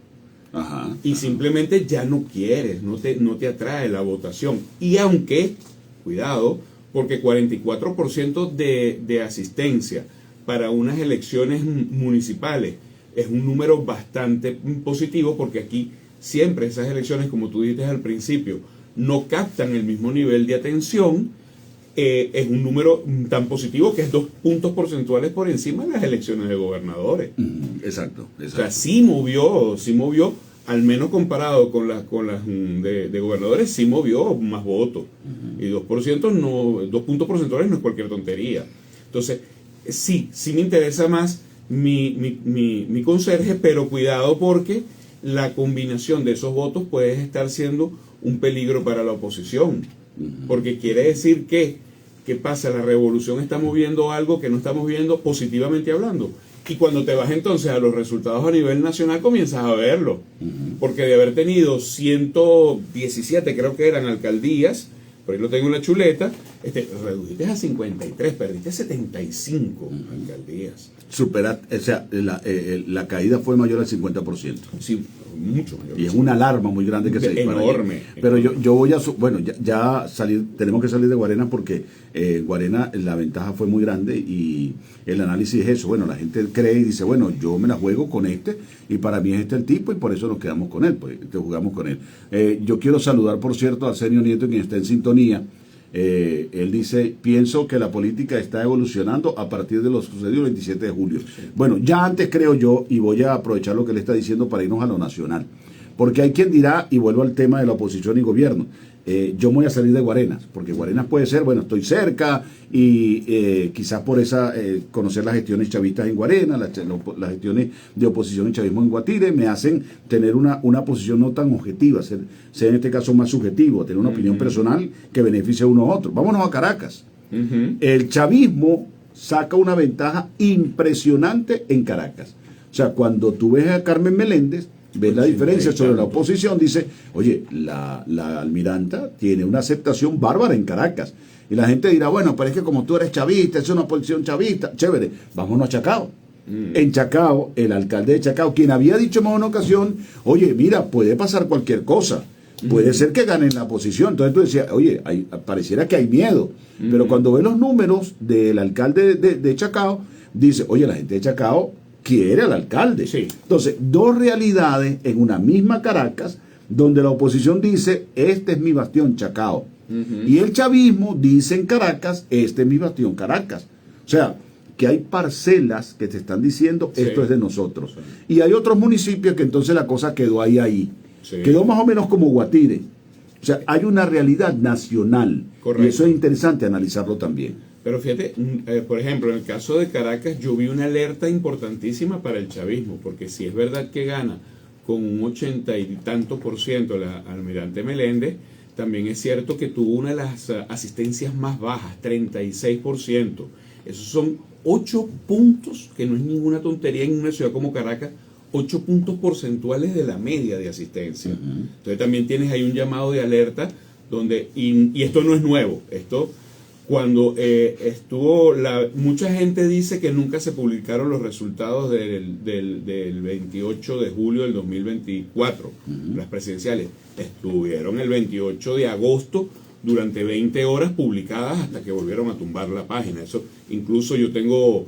Y simplemente ya no quieres, no te atrae la votación. Y aunque, cuidado, porque 44% de asistencia para unas elecciones municipales es un número bastante positivo, porque aquí siempre esas elecciones, como tú dijiste al principio, no captan el mismo nivel de atención. Es un número tan positivo que es 2 puntos porcentuales por encima de las elecciones de gobernadores. Exacto. O sea, sí movió, al menos comparado con las de gobernadores, sí movió más votos. Y 2%, 2 puntos porcentuales no es cualquier tontería. Entonces, sí me interesa más mi conserje, pero cuidado, porque la combinación de esos votos puede estar siendo un peligro para la oposición. Porque quiere decir que, ¿qué pasa? La revolución está moviendo algo que no estamos viendo positivamente hablando. Y cuando te vas entonces a los resultados a nivel nacional, comienzas a verlo. Porque de haber tenido 117, creo que eran alcaldías, por ahí lo tengo en la chuleta, redujiste a 53, perdiste 75 alcaldías. O sea, la caída fue mayor al 50%. Sí, mucho mayor. Y es una alarma muy grande que se dispara. Enorme. Pero yo voy a... Bueno, ya tenemos que salir de Guarena porque Guarena la ventaja fue muy grande y el análisis es eso. Bueno, la gente cree y dice, bueno, yo me la juego con y para mí es el tipo y por eso nos quedamos con él, pues jugamos con él. Yo quiero saludar, por cierto, a Arsenio Nieto, quien está en sintonía. Él dice, pienso que la política está evolucionando a partir de lo sucedido el 27 de julio. Bueno, ya antes creo yo, y voy a aprovechar lo que él está diciendo para irnos a lo nacional, porque hay quien dirá, y vuelvo al tema de la oposición y gobierno, yo me voy a salir de Guarenas, porque Guarenas puede ser, bueno, estoy cerca y quizás por esa conocer las gestiones chavistas en Guarenas, las gestiones de oposición y chavismo en Guatire me hacen tener una posición no tan objetiva, ser en este caso más subjetivo, tener una opinión personal que beneficie a uno a otro. Vámonos a Caracas. El chavismo saca una ventaja impresionante en Caracas. O sea, cuando tú ves a Carmen Meléndez, ves la diferencia sobre la oposición, dice, oye, la almiranta tiene una aceptación bárbara en Caracas. Y la gente dirá, bueno, pero es que como tú eres chavista, es una oposición chavista, chévere, vámonos a Chacao. En Chacao, el alcalde de Chacao, quien había dicho en una ocasión, oye, mira, puede pasar cualquier cosa, puede ser que ganen la oposición. Entonces tú decías, oye, pareciera que hay miedo. Pero cuando ves los números del alcalde de Chacao, dice, oye, la gente de Chacao quiere al alcalde. Sí. Entonces, dos realidades en una misma Caracas, donde la oposición dice, este es mi bastión, Chacao. Y el chavismo dice en Caracas, este es mi bastión Caracas. O sea, que hay parcelas que te están diciendo, esto es de nosotros. Y hay otros municipios que entonces la cosa quedó ahí. Quedó más o menos como Guatire. O sea, hay una realidad nacional. Correcto. Y eso es interesante analizarlo también. Pero fíjate, por ejemplo, en el caso de Caracas, yo vi una alerta importantísima para el chavismo, porque si es verdad que gana con un 80 y tanto % la almirante Meléndez, también es cierto que tuvo una de las asistencias más bajas, 36%. Esos son 8 puntos, que no es ninguna tontería en una ciudad como Caracas, 8 puntos porcentuales de la media de asistencia. Entonces también tienes ahí un llamado de alerta, donde y esto no es nuevo, esto cuando mucha gente dice que nunca se publicaron los resultados del 28 de julio del 2024, las presidenciales, estuvieron el 28 de agosto durante 20 horas publicadas hasta que volvieron a tumbar la página. Eso, incluso yo tengo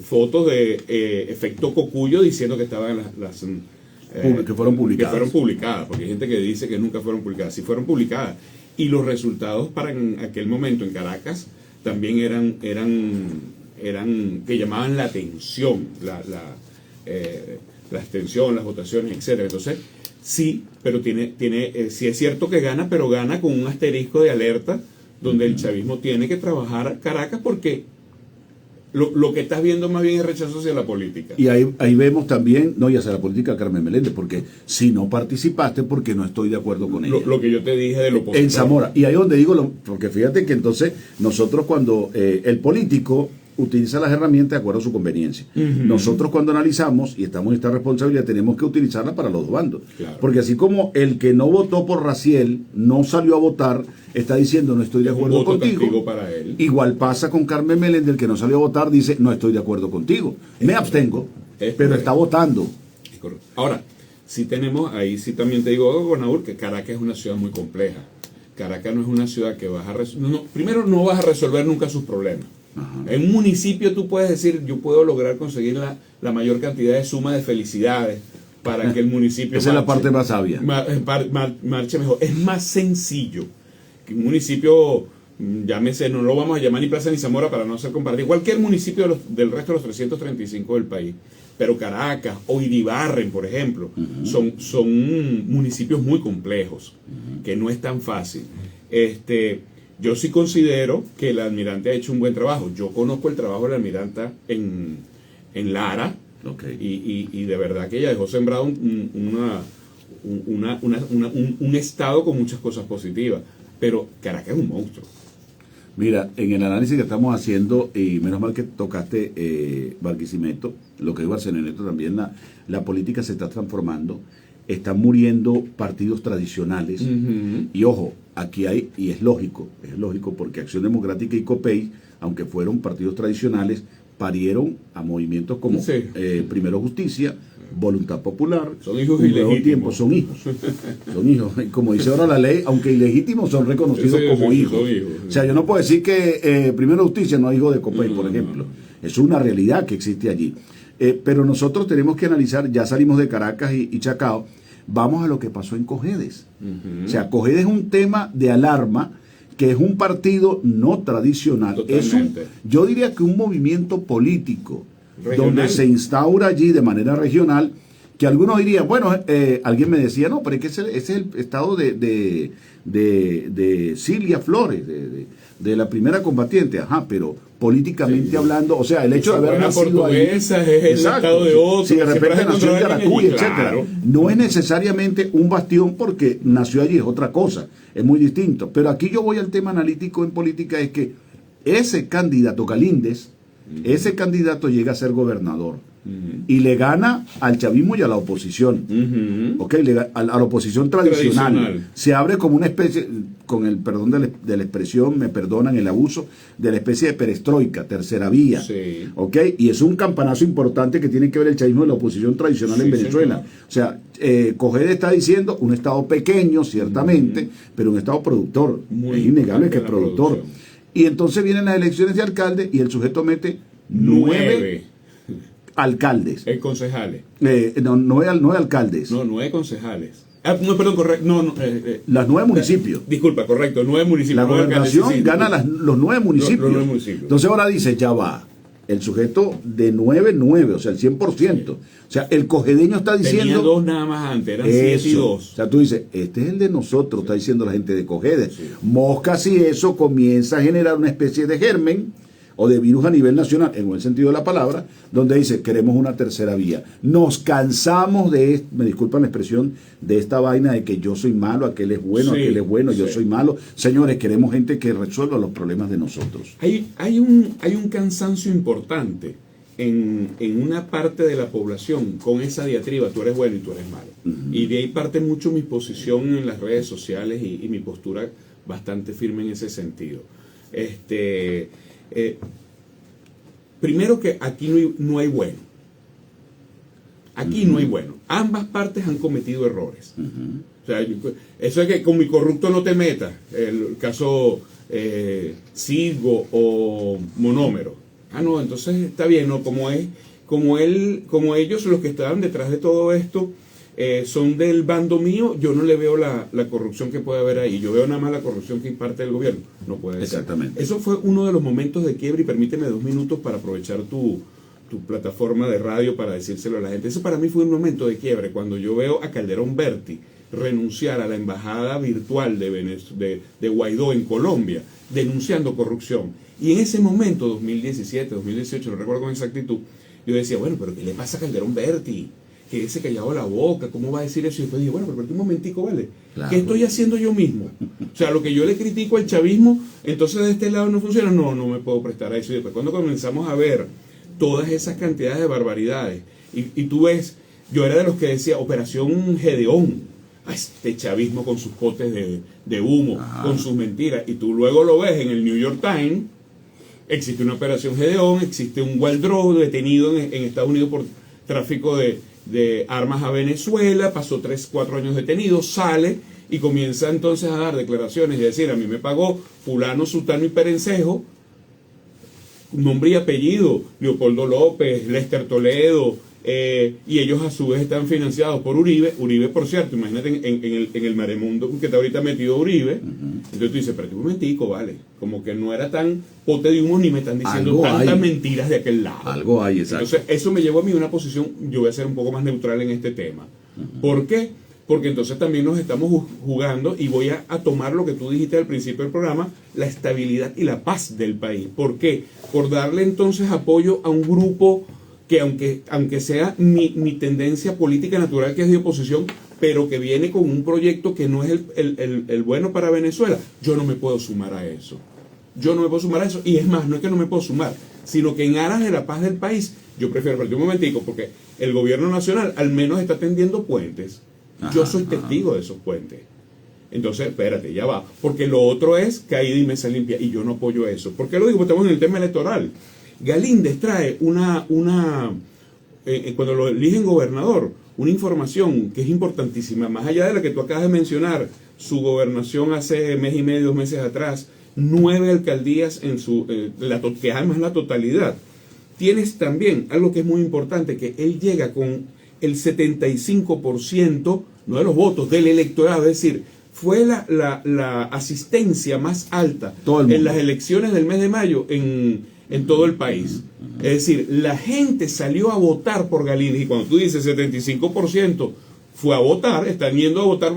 fotos de efecto Cocuyo diciendo que estaban que fueron publicadas. Que fueron publicadas, porque hay gente que dice que nunca fueron publicadas. Sí fueron publicadas. Y los resultados para en aquel momento en Caracas también eran que llamaban la atención, la abstención, las votaciones, etcétera. Entonces, sí, pero sí es cierto que gana, pero gana con un asterisco de alerta, donde el chavismo tiene que trabajar Caracas, porque lo que estás viendo más bien es rechazo hacia la política. Y ahí vemos también, no, y hacia la política de Carmen Meléndez, porque si no participaste, porque no estoy de acuerdo con ella. Lo que yo te dije de lo opositor. En Zamora. Y ahí donde digo, porque fíjate que entonces nosotros cuando el político utiliza las herramientas de acuerdo a su conveniencia. Nosotros cuando analizamos y estamos en esta responsabilidad tenemos que utilizarla para los dos bandos. Claro. Porque así como el que no votó por Raciel no salió a votar, está diciendo no estoy de acuerdo contigo. Para él. Igual pasa con Carmen Meléndez, el que no salió a votar dice no estoy de acuerdo contigo. Me abstengo, pero está votando. Es correcto. Ahora, sí tenemos, ahí sí también te digo, gobernador, que Caracas es una ciudad muy compleja. Caracas no es una ciudad que vas a resolver, primero no vas a resolver nunca sus problemas. Ajá. En un municipio tú puedes decir, yo puedo lograr conseguir la mayor cantidad de suma de felicidades para que el municipio esa marche, es la parte más sabia. Marche mejor. Es más sencillo que un municipio, llámese, no lo vamos a llamar ni Plaza ni Zamora para no hacer comparativo, cualquier municipio del resto de los 335 del país, pero Caracas o Iribarren, por ejemplo, son municipios muy complejos, que no es tan fácil. Yo sí considero que el almirante ha hecho un buen trabajo. Yo conozco el trabajo de la almiranta en Lara, y de verdad que ella dejó sembrado un estado con muchas cosas positivas. Pero Caracas es un monstruo. Mira, en el análisis que estamos haciendo, y menos mal que tocaste Barquisimeto, lo que dijo Barceneneto también, la política se está transformando. Están muriendo partidos tradicionales. Y ojo, aquí hay, y es lógico porque Acción Democrática y COPEI, aunque fueron partidos tradicionales, parieron a movimientos como Primero Justicia, Voluntad Popular, son hijos ilegítimos. Son hijos. Como dice ahora la ley, aunque ilegítimos, son reconocidos como hijos. O sea, yo no puedo decir que Primero Justicia no es hijo de COPEI, por ejemplo. Es una realidad que existe allí. Pero nosotros tenemos que analizar, ya salimos de Caracas y Chacao, vamos a lo que pasó en Cojedes. O sea, Cojedes es un tema de alarma, que es un partido no tradicional. Yo diría que un movimiento político regional, donde se instaura allí de manera regional, que algunos dirían, bueno, alguien me decía, no, pero es que ese es el estado de Cilia Flores, de la primera combatiente, pero políticamente hablando, o sea, el hecho de haber nacido ahí, es el estado de otro, si de repente nació en Yaracuy, etcétera, no es necesariamente un bastión porque nació allí, es otra cosa, es muy distinto. Pero aquí yo voy al tema analítico en política, es que ese candidato Galíndez, ese candidato llega a ser gobernador y le gana al chavismo y a la oposición, a la oposición tradicional. Se abre como una especie, con el perdón de la expresión, me perdonan el abuso, de la especie de perestroika, tercera vía, y es un campanazo importante que tiene que ver el chavismo y la oposición tradicional en Venezuela. O sea, Cojedes está diciendo un estado pequeño, ciertamente, pero un estado productor, es innegable que es productor. Y entonces vienen las elecciones de alcalde y el sujeto mete 9 alcaldes. Concejales. No es alcaldes. No, 9 concejales. No, perdón, correcto. Las 9 municipios. Disculpa, correcto, 9 municipios. La gobernación sí, gana los 9 municipios. Los 9 municipios. Entonces ahora dice, ya va, el sujeto de 9, o sea, el 100%. Sí. O sea, el cojedeño está diciendo... Tenía 2 nada más antes, eran 7 y 2. O sea, tú dices, este es el de nosotros, está diciendo la gente de Cogede. Sí. Moscas y eso comienza a generar una especie de germen o de virus a nivel nacional, en buen sentido de la palabra, donde dice, queremos una tercera vía. Nos cansamos de, me disculpan la expresión, de esta vaina de que yo soy malo, aquel es bueno, sí, aquel es bueno, sí, yo soy malo. Señores, queremos gente que resuelva los problemas de nosotros. Hay un cansancio importante en una parte de la población con esa diatriba, tú eres bueno y tú eres malo. Y de ahí parte mucho mi posición en las redes sociales y mi postura bastante firme en ese sentido. Primero que aquí no hay bueno. Aquí no hay bueno. Ambas partes han cometido errores. O sea, eso es que con mi corrupto no te metas. El caso Silgo o Monómero. Ah, no, entonces está bien, ¿no? Como ellos los que estaban detrás de todo esto son del bando mío, yo no le veo la corrupción que puede haber ahí. Yo veo nada más la corrupción que imparte el gobierno. No puede ser. Exactamente. Eso fue uno de los momentos de quiebre, y permíteme 2 minutos para aprovechar tu plataforma de radio para decírselo a la gente. Eso para mí fue un momento de quiebre, cuando yo veo a Calderón Berti renunciar a la embajada virtual de Guaidó en Colombia, denunciando corrupción. Y en ese momento, 2017, 2018, no recuerdo con exactitud, yo decía, bueno, pero ¿qué le pasa a Calderón Berti? Que se callaba la boca, ¿cómo va a decir eso? Y después dije, bueno, pero un momentico, ¿vale? Claro. ¿Qué estoy haciendo yo mismo? O sea, lo que yo le critico al chavismo, entonces de este lado no funciona, no me puedo prestar a eso. Y después cuando comenzamos a ver todas esas cantidades de barbaridades, y tú ves, yo era de los que decía, Operación Gedeón, este chavismo con sus potes de humo, con sus mentiras, y tú luego lo ves en el New York Times, existe una Operación Gedeón, existe un Waldrop detenido en Estados Unidos por tráfico de armas a Venezuela, pasó 3-4 años detenido, sale y comienza entonces a dar declaraciones y decir, a mí me pagó fulano, sultano y perencejo, nombre y apellido, Leopoldo López, Lester Toledo, y ellos a su vez están financiados por Uribe, por cierto, imagínate en el maremundo que está ahorita metido Uribe. Entonces tú dices, pero un momentico, vale, como que no era tan pote de humo ni me están diciendo tantas mentiras de aquel lado. Algo hay, exacto. Entonces eso me llevó a mí a una posición, yo voy a ser un poco más neutral en este tema. ¿Por qué? Porque entonces también nos estamos jugando, y voy a tomar lo que tú dijiste al principio del programa, la estabilidad y la paz del país. ¿Por qué? Por darle entonces apoyo a un grupo que aunque sea mi tendencia política natural, que es de oposición, pero que viene con un proyecto que no es el bueno para Venezuela, yo no me puedo sumar a eso. Y es más, no es que no me puedo sumar, sino que en aras de la paz del país, yo prefiero partir un momentico, porque el gobierno nacional al menos está tendiendo puentes. Yo soy testigo de esos puentes. Entonces, espérate, ya va. Porque lo otro es caída y mesa limpia, y yo no apoyo eso. ¿Por qué lo digo? Porque estamos en el tema electoral. Galíndez trae cuando lo eligen gobernador, una información que es importantísima, más allá de la que tú acabas de mencionar, su gobernación hace mes y medio, 2 meses atrás, 9 alcaldías que además la totalidad. Tienes también algo que es muy importante, que él llega con el 75%, no de los votos, del electorado, es decir, fue la asistencia más alta en las elecciones del mes de mayo en todo el país. Es decir, la gente salió a votar por Galíndez, y cuando tú dices 75% fue a votar, están yendo a votar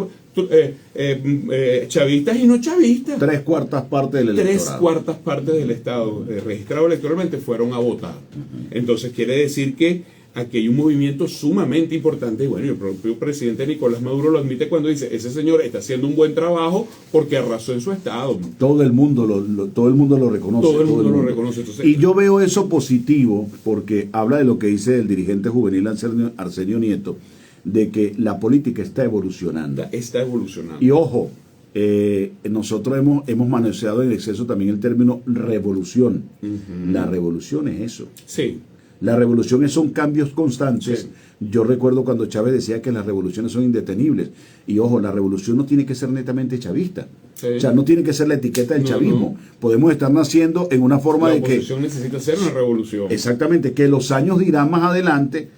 chavistas y no chavistas. 3/4 partes del electorado. 3/4 partes del Estado registrado electoralmente fueron a votar. Entonces quiere decir que aquí hay un movimiento sumamente importante, y bueno, el propio presidente Nicolás Maduro lo admite cuando dice, ese señor está haciendo un buen trabajo porque arrasó en su estado. Todo el mundo lo reconoce. Todo el mundo lo reconoce. Entonces, y yo veo eso positivo, porque habla de lo que dice el dirigente juvenil Arsenio Nieto, de que la política está evolucionando. Y ojo, nosotros hemos manoseado en exceso también el término revolución. La revolución es eso. Sí. La revolución son cambios constantes. Sí. Yo recuerdo cuando Chávez decía que las revoluciones son indetenibles. Y ojo, la revolución no tiene que ser netamente chavista. Sí. O sea, no tiene que ser la etiqueta del chavismo. No. Podemos estar naciendo en una forma de que... La oposición necesita ser una revolución. Exactamente, que los años dirán más adelante,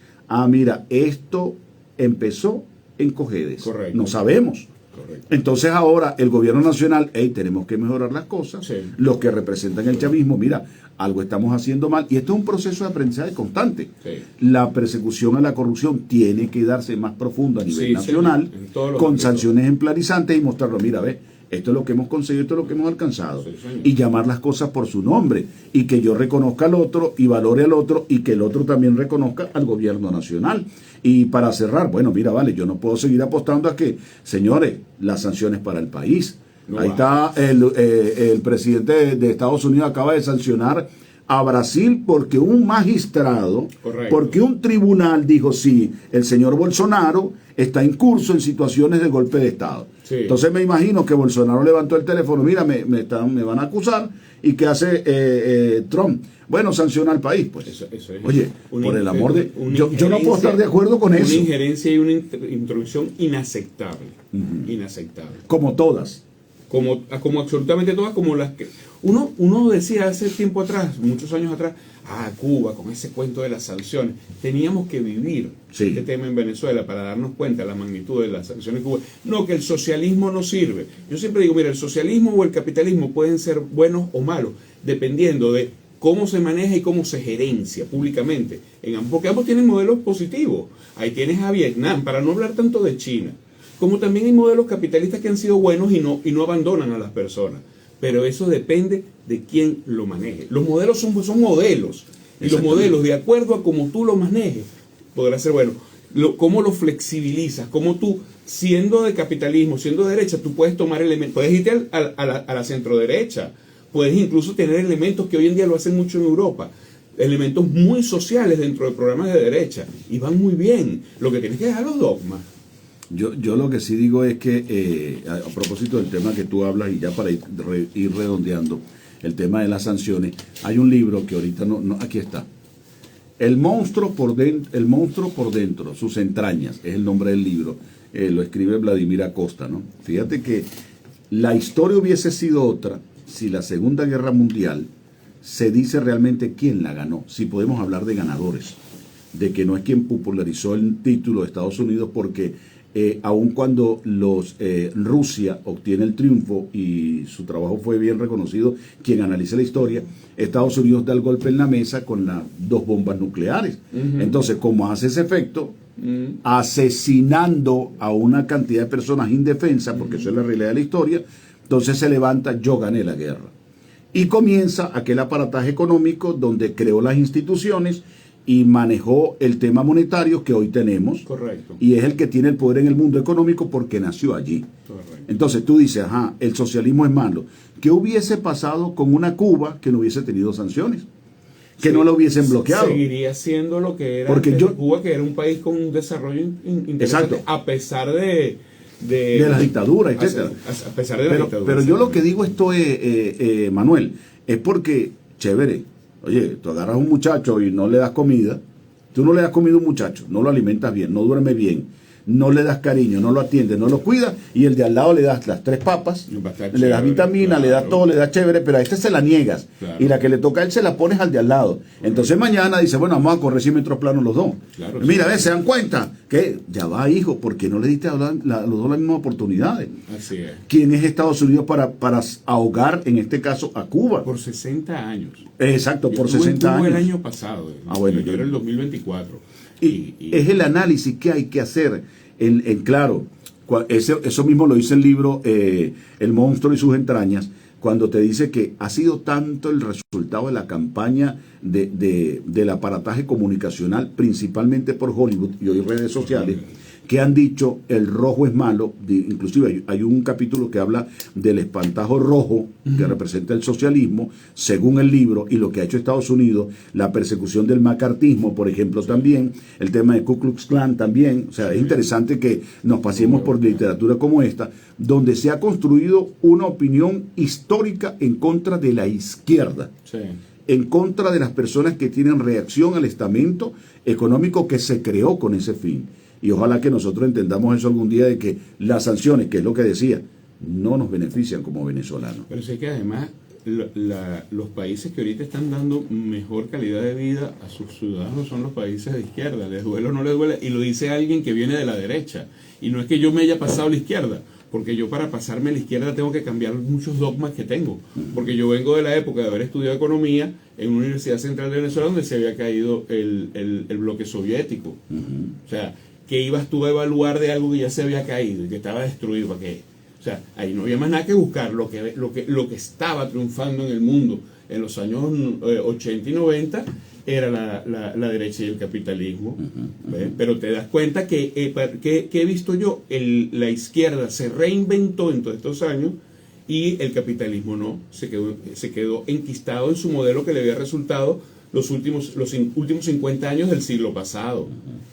mira, esto empezó en Cojedes. Correcto. No sabemos. Correcto. Entonces ahora el gobierno nacional, tenemos que mejorar las cosas. Sí. Los que representan el chavismo, mira, algo estamos haciendo mal. Y esto es un proceso de aprendizaje constante. Sí. La persecución a la corrupción tiene que darse más profunda a nivel nacional, en todos los con ámbitos. sanciones ejemplarizantes y mostrarlo, mira, ve, esto es lo que hemos conseguido, esto es lo que hemos alcanzado. Sí, señor. Y llamar las cosas por su nombre. Y que yo reconozca al otro y valore al otro y que el otro también reconozca al gobierno nacional. Y para cerrar, bueno, mira, vale, yo no puedo seguir apostando a que, señores, las sanciones para el país. No Ahí va. está el presidente de Estados Unidos acaba de sancionar a Brasil porque un magistrado, Correcto. porque un tribunal dijo, sí, el señor Bolsonaro está en curso en situaciones de golpe de Estado. Sí. Entonces me imagino que Bolsonaro levantó el teléfono, mira, me van a acusar, y ¿qué hace Trump? Bueno, sanciona al país, pues. Eso es Oye, una por el amor de... una Yo no puedo estar de acuerdo con eso. Una injerencia y una introducción inaceptable. Inaceptable. Como todas. Como absolutamente todas, como las que uno decía hace tiempo atrás, muchos años atrás, Cuba, con ese cuento de las sanciones, teníamos que vivir este tema en Venezuela para darnos cuenta de la magnitud de las sanciones en Cuba. No, que el socialismo no sirve. Yo siempre digo, mira, el socialismo o el capitalismo pueden ser buenos o malos, dependiendo de cómo se maneja y cómo se gerencia públicamente. Porque ambos tienen modelos positivos. Ahí tienes a Vietnam, para no hablar tanto de China. Como también hay modelos capitalistas que han sido buenos y no abandonan a las personas. Pero eso depende de quién lo maneje. Los modelos son modelos. Y los modelos, de acuerdo a cómo tú lo manejes, podrá ser bueno. Cómo lo flexibilizas, cómo tú, siendo de capitalismo, siendo de derecha, tú puedes tomar elementos, puedes irte a la centroderecha, puedes incluso tener elementos que hoy en día lo hacen mucho en Europa, elementos muy sociales dentro de programas de derecha, y van muy bien. Lo que tienes que dejar los dogmas. Yo lo que sí digo es que, a propósito del tema que tú hablas, y ya para ir redondeando el tema de las sanciones, hay un libro que ahorita no aquí está. El monstruo por dentro, sus entrañas, es el nombre del libro. Lo escribe Vladimir Acosta, ¿no? Fíjate que la historia hubiese sido otra si la Segunda Guerra Mundial se dice realmente quién la ganó, si podemos hablar de ganadores, de que no es quien popularizó el título de Estados Unidos, porque aun cuando Rusia obtiene el triunfo y su trabajo fue bien reconocido, quien analice la historia, Estados Unidos da el golpe en la mesa con las 2 bombas nucleares. Entonces, como hace ese efecto, asesinando a una cantidad de personas indefensas, porque eso es la realidad de la historia, entonces se levanta, yo gané la guerra. Y comienza aquel aparataje económico donde creó las instituciones y manejó el tema monetario que hoy tenemos. Correcto. Y es el que tiene el poder en el mundo económico porque nació allí. Correcto. Entonces tú dices, el socialismo es malo. ¿Qué hubiese pasado con una Cuba que no hubiese tenido sanciones? Que no la hubiesen bloqueado. Seguiría siendo lo que era Porque antes de Cuba, que era un país con un desarrollo interesante, exacto, a pesar de la dictadura, etc. A pesar de la dictadura. Pero yo lo que digo esto es, Manuel, es porque, chévere, oye, tú agarras a un muchacho y no le das comida, tú no le das comida a un muchacho, no lo alimentas bien, no duerme bien, no le das cariño, no lo atiendes, no lo cuidas, y el de al lado le das las 3 papas, le das vitamina, claro, le das todo, le das chévere, pero a este se la niegas, claro, y la que le toca a él se la pones al de al lado. Entonces mañana dice, bueno, vamos a correr 100 metros planos los dos. Claro, mira, se dan cuenta que ya va, hijo, ¿por qué no le diste a los dos las mismas oportunidades? Así es. ¿Quién es Estados Unidos para ahogar, en este caso, a Cuba? Por 60 años. Exacto, por 60 años. El año pasado. Bueno, yo era el 2024. Y es el análisis que hay que hacer en claro. Eso mismo lo dice el libro El monstruo y sus entrañas, cuando te dice que ha sido tanto el resultado de la campaña del aparataje comunicacional, principalmente por Hollywood y hoy redes sociales, que han dicho el rojo es malo. Inclusive hay un capítulo que habla del espantajo rojo que representa el socialismo, según el libro, y lo que ha hecho Estados Unidos, la persecución del macartismo, por ejemplo, también, el tema de Ku Klux Klan también. O sea, es interesante que nos pasemos por literatura como esta, donde se ha construido una opinión histórica en contra de la izquierda. Sí. En contra de las personas que tienen reacción al estamento económico que se creó con ese fin. Y ojalá que nosotros entendamos eso algún día, de que las sanciones, que es lo que decía, no nos benefician como venezolanos. Pero sé que además los países que ahorita están dando mejor calidad de vida a sus ciudadanos son los países de izquierda. Les duele o no les duele, y lo dice alguien que viene de la derecha. Y no es que yo me haya pasado a la izquierda, porque yo para pasarme a la izquierda tengo que cambiar muchos dogmas que tengo. Porque yo vengo de la época de haber estudiado economía en una universidad central de Venezuela donde se había caído el bloque soviético. O sea, ¿qué ibas tú a evaluar de algo que ya se había caído y que estaba destruido? ¿Para qué? O sea, ahí no había más nada que buscar. Lo que estaba triunfando en el mundo en los años 80 y 90 era la derecha y el capitalismo. Pero te das cuenta que he visto yo, la izquierda se reinventó en todos estos años y el capitalismo no, se quedó enquistado en su modelo que le había resultado los últimos 50 años del siglo pasado.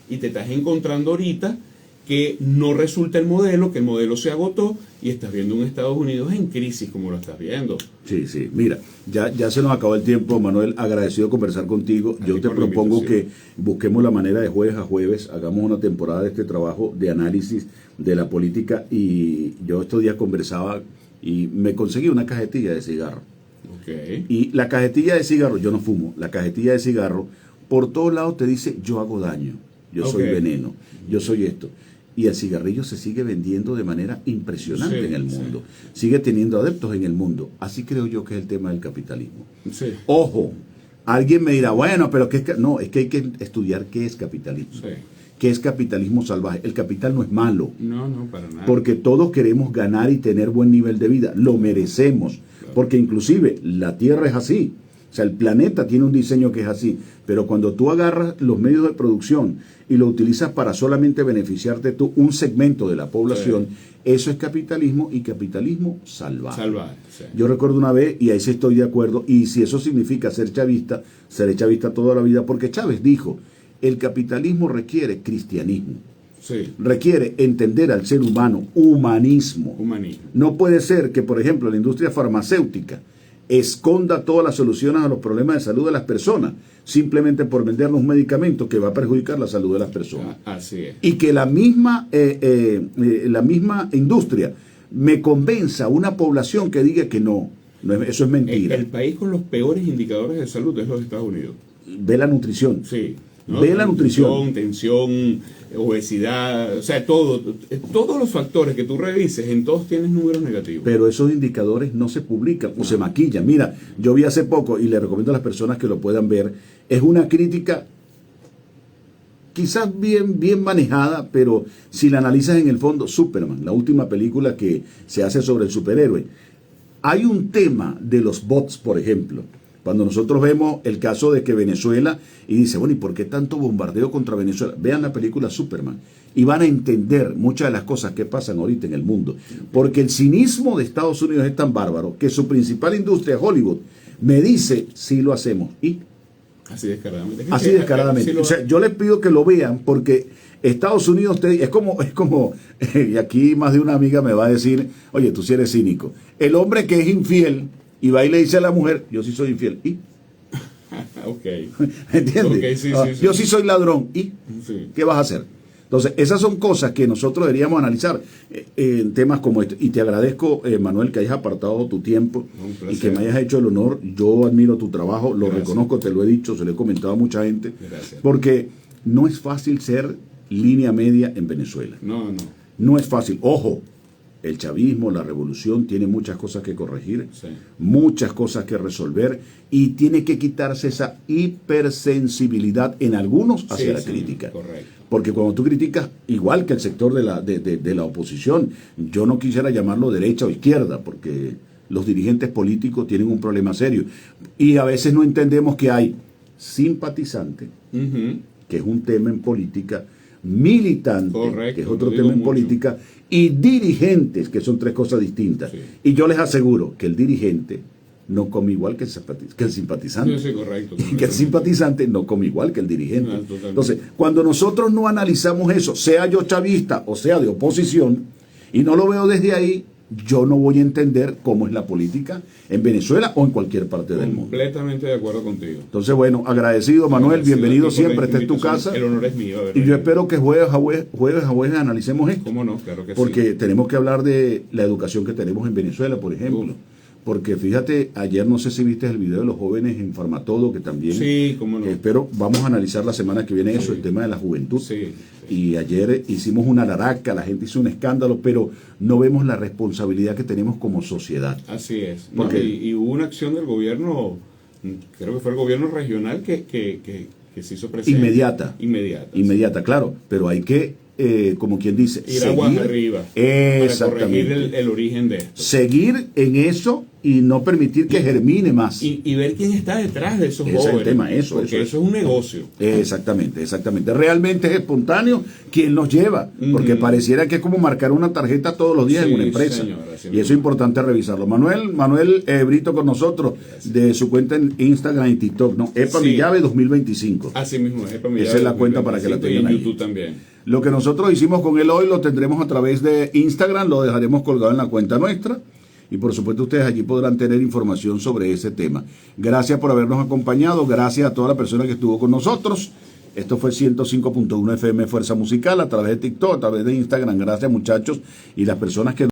Y te estás encontrando ahorita que no resulta el modelo, que el modelo se agotó y estás viendo un Estados Unidos en crisis como lo estás viendo. Sí, sí. Mira, ya se nos acabó el tiempo, Manuel. Agradecido de conversar contigo. Yo te propongo que busquemos la manera de jueves a jueves, hagamos una temporada de este trabajo de análisis de la política. Y yo estos días conversaba y me conseguí una cajetilla de cigarro. Okay. Y la cajetilla de cigarro, yo no fumo, la cajetilla de cigarro, por todos lados te dice, yo hago daño, yo soy veneno, yo soy esto. Y el cigarrillo se sigue vendiendo de manera impresionante en el mundo. Sigue teniendo adeptos en el mundo. Así creo yo que es el tema del capitalismo. Sí. Ojo, alguien me dirá, bueno, pero no, es que hay que estudiar qué es capitalismo. Sí. ¿Qué es capitalismo salvaje? El capital no es malo. No, para nada. Porque todos queremos ganar y tener buen nivel de vida. Lo merecemos. Claro. Porque inclusive la Tierra es así. O sea, el planeta tiene un diseño que es así. Pero cuando tú agarras los medios de producción y lo utilizas para solamente beneficiarte tú, un segmento de la población, eso es capitalismo, y capitalismo salvaje. Sí. Yo recuerdo una vez, y ahí sí estoy de acuerdo, y si eso significa ser chavista, seré chavista toda la vida, porque Chávez dijo, el capitalismo requiere cristianismo. Sí. Requiere entender al ser humano, humanismo. No puede ser que, por ejemplo, la industria farmacéutica esconda todas las soluciones a los problemas de salud de las personas, simplemente por vendernos un medicamento que va a perjudicar la salud de las personas. Así es. Y que la misma industria me convenza a una población que diga que no, eso es mentira. El país con los peores indicadores de salud es los Estados Unidos. Ve la nutrición. Sí. ¿no? Ve la nutrición. Tensión, obesidad, o sea, todos los factores que tú revises, en todos tienes números negativos. Pero esos indicadores no se publican o se maquillan. Mira, yo vi hace poco, y le recomiendo a las personas que lo puedan ver, es una crítica quizás bien manejada, pero si la analizas en el fondo, Superman, la última película que se hace sobre el superhéroe. Hay un tema de los bots, por ejemplo. Cuando nosotros vemos el caso de que Venezuela, y dice, bueno, ¿y por qué tanto bombardeo contra Venezuela? Vean la película Superman y van a entender muchas de las cosas que pasan ahorita en el mundo. Porque el cinismo de Estados Unidos es tan bárbaro que su principal industria, Hollywood, me dice, sí lo hacemos. ¿Y? Así descaradamente. Así descaradamente. O sea, yo les pido que lo vean porque Estados Unidos es como, y aquí más de una amiga me va a decir, oye, tú sí eres cínico. El hombre que es infiel y va y le dice a la mujer, yo sí soy infiel. ¿Y? Ok. ¿Entiendes? Okay, sí. Yo sí soy ladrón. ¿Y? Sí. ¿Qué vas a hacer? Entonces, esas son cosas que nosotros deberíamos analizar en temas como este. Y te agradezco, Manuel, que hayas apartado tu tiempo y que me hayas hecho el honor. Yo admiro tu trabajo, lo reconozco, te lo he dicho, se lo he comentado a mucha gente. Gracias. Porque no es fácil ser línea media en Venezuela. No es fácil. Ojo, el chavismo, la revolución, tiene muchas cosas que corregir, muchas cosas que resolver, y tiene que quitarse esa hipersensibilidad en algunos hacia la crítica. Correcto. Porque cuando tú criticas, igual que el sector de la oposición, yo no quisiera llamarlo derecha o izquierda, porque los dirigentes políticos tienen un problema serio. Y a veces no entendemos que hay simpatizante, que es un tema en política, militante, que es otro tema en política, y dirigentes, que son tres cosas distintas. Y yo les aseguro que el dirigente no come igual que el simpatizante. Sí, correcto. Y que el simpatizante no come igual que el dirigente. Entonces, cuando nosotros no analizamos eso, sea yo chavista o sea de oposición, y no lo veo desde ahí, yo no voy a entender cómo es la política en Venezuela o en cualquier parte del mundo. Completamente de acuerdo contigo. Entonces, bueno, agradecido, Manuel, bienvenido siempre, esta es tu casa. El honor es mío. Y yo espero que jueves a jueves analicemos esto. ¿Cómo no? Claro que porque tenemos que hablar de la educación que tenemos en Venezuela, por ejemplo. porque fíjate, ayer no sé si viste el video de los jóvenes en Farmatodo, que también... Sí, cómo no. Pero vamos a analizar la semana que viene eso, el tema de la juventud. Sí. Y ayer hicimos una laraca, la gente hizo un escándalo, pero no vemos la responsabilidad que tenemos como sociedad. Así es. Porque- Y hubo una acción del gobierno, creo que fue el gobierno regional que se hizo presente. Inmediata, claro, pero hay que, como quien dice, Ir aguas arriba para corregir el origen de esto. Seguir en eso y no permitir que germine más. Y ver quién está detrás de esos Ese es el jóvenes. tema, eso es un negocio. Exactamente. Realmente es espontáneo quien los lleva, porque pareciera que es como marcar una tarjeta todos los días Sí, en una empresa. señor, así Y mismo. eso es importante revisarlo. Manuel Brito con nosotros, de su cuenta en Instagram y TikTok, ¿no? Epa Sí. Mi Llave 2025. Así mismo es. Esa es la cuenta para que la tengan Y en ahí. YouTube también. Lo que nosotros hicimos con él hoy lo tendremos a través de Instagram, lo dejaremos colgado en la cuenta nuestra. Y por supuesto ustedes allí podrán tener información sobre ese tema. Gracias por habernos acompañado, gracias a toda la persona que estuvo con nosotros. Esto fue 105.1 FM Fuerza Musical a través de TikTok, a través de Instagram. Gracias muchachos y las personas que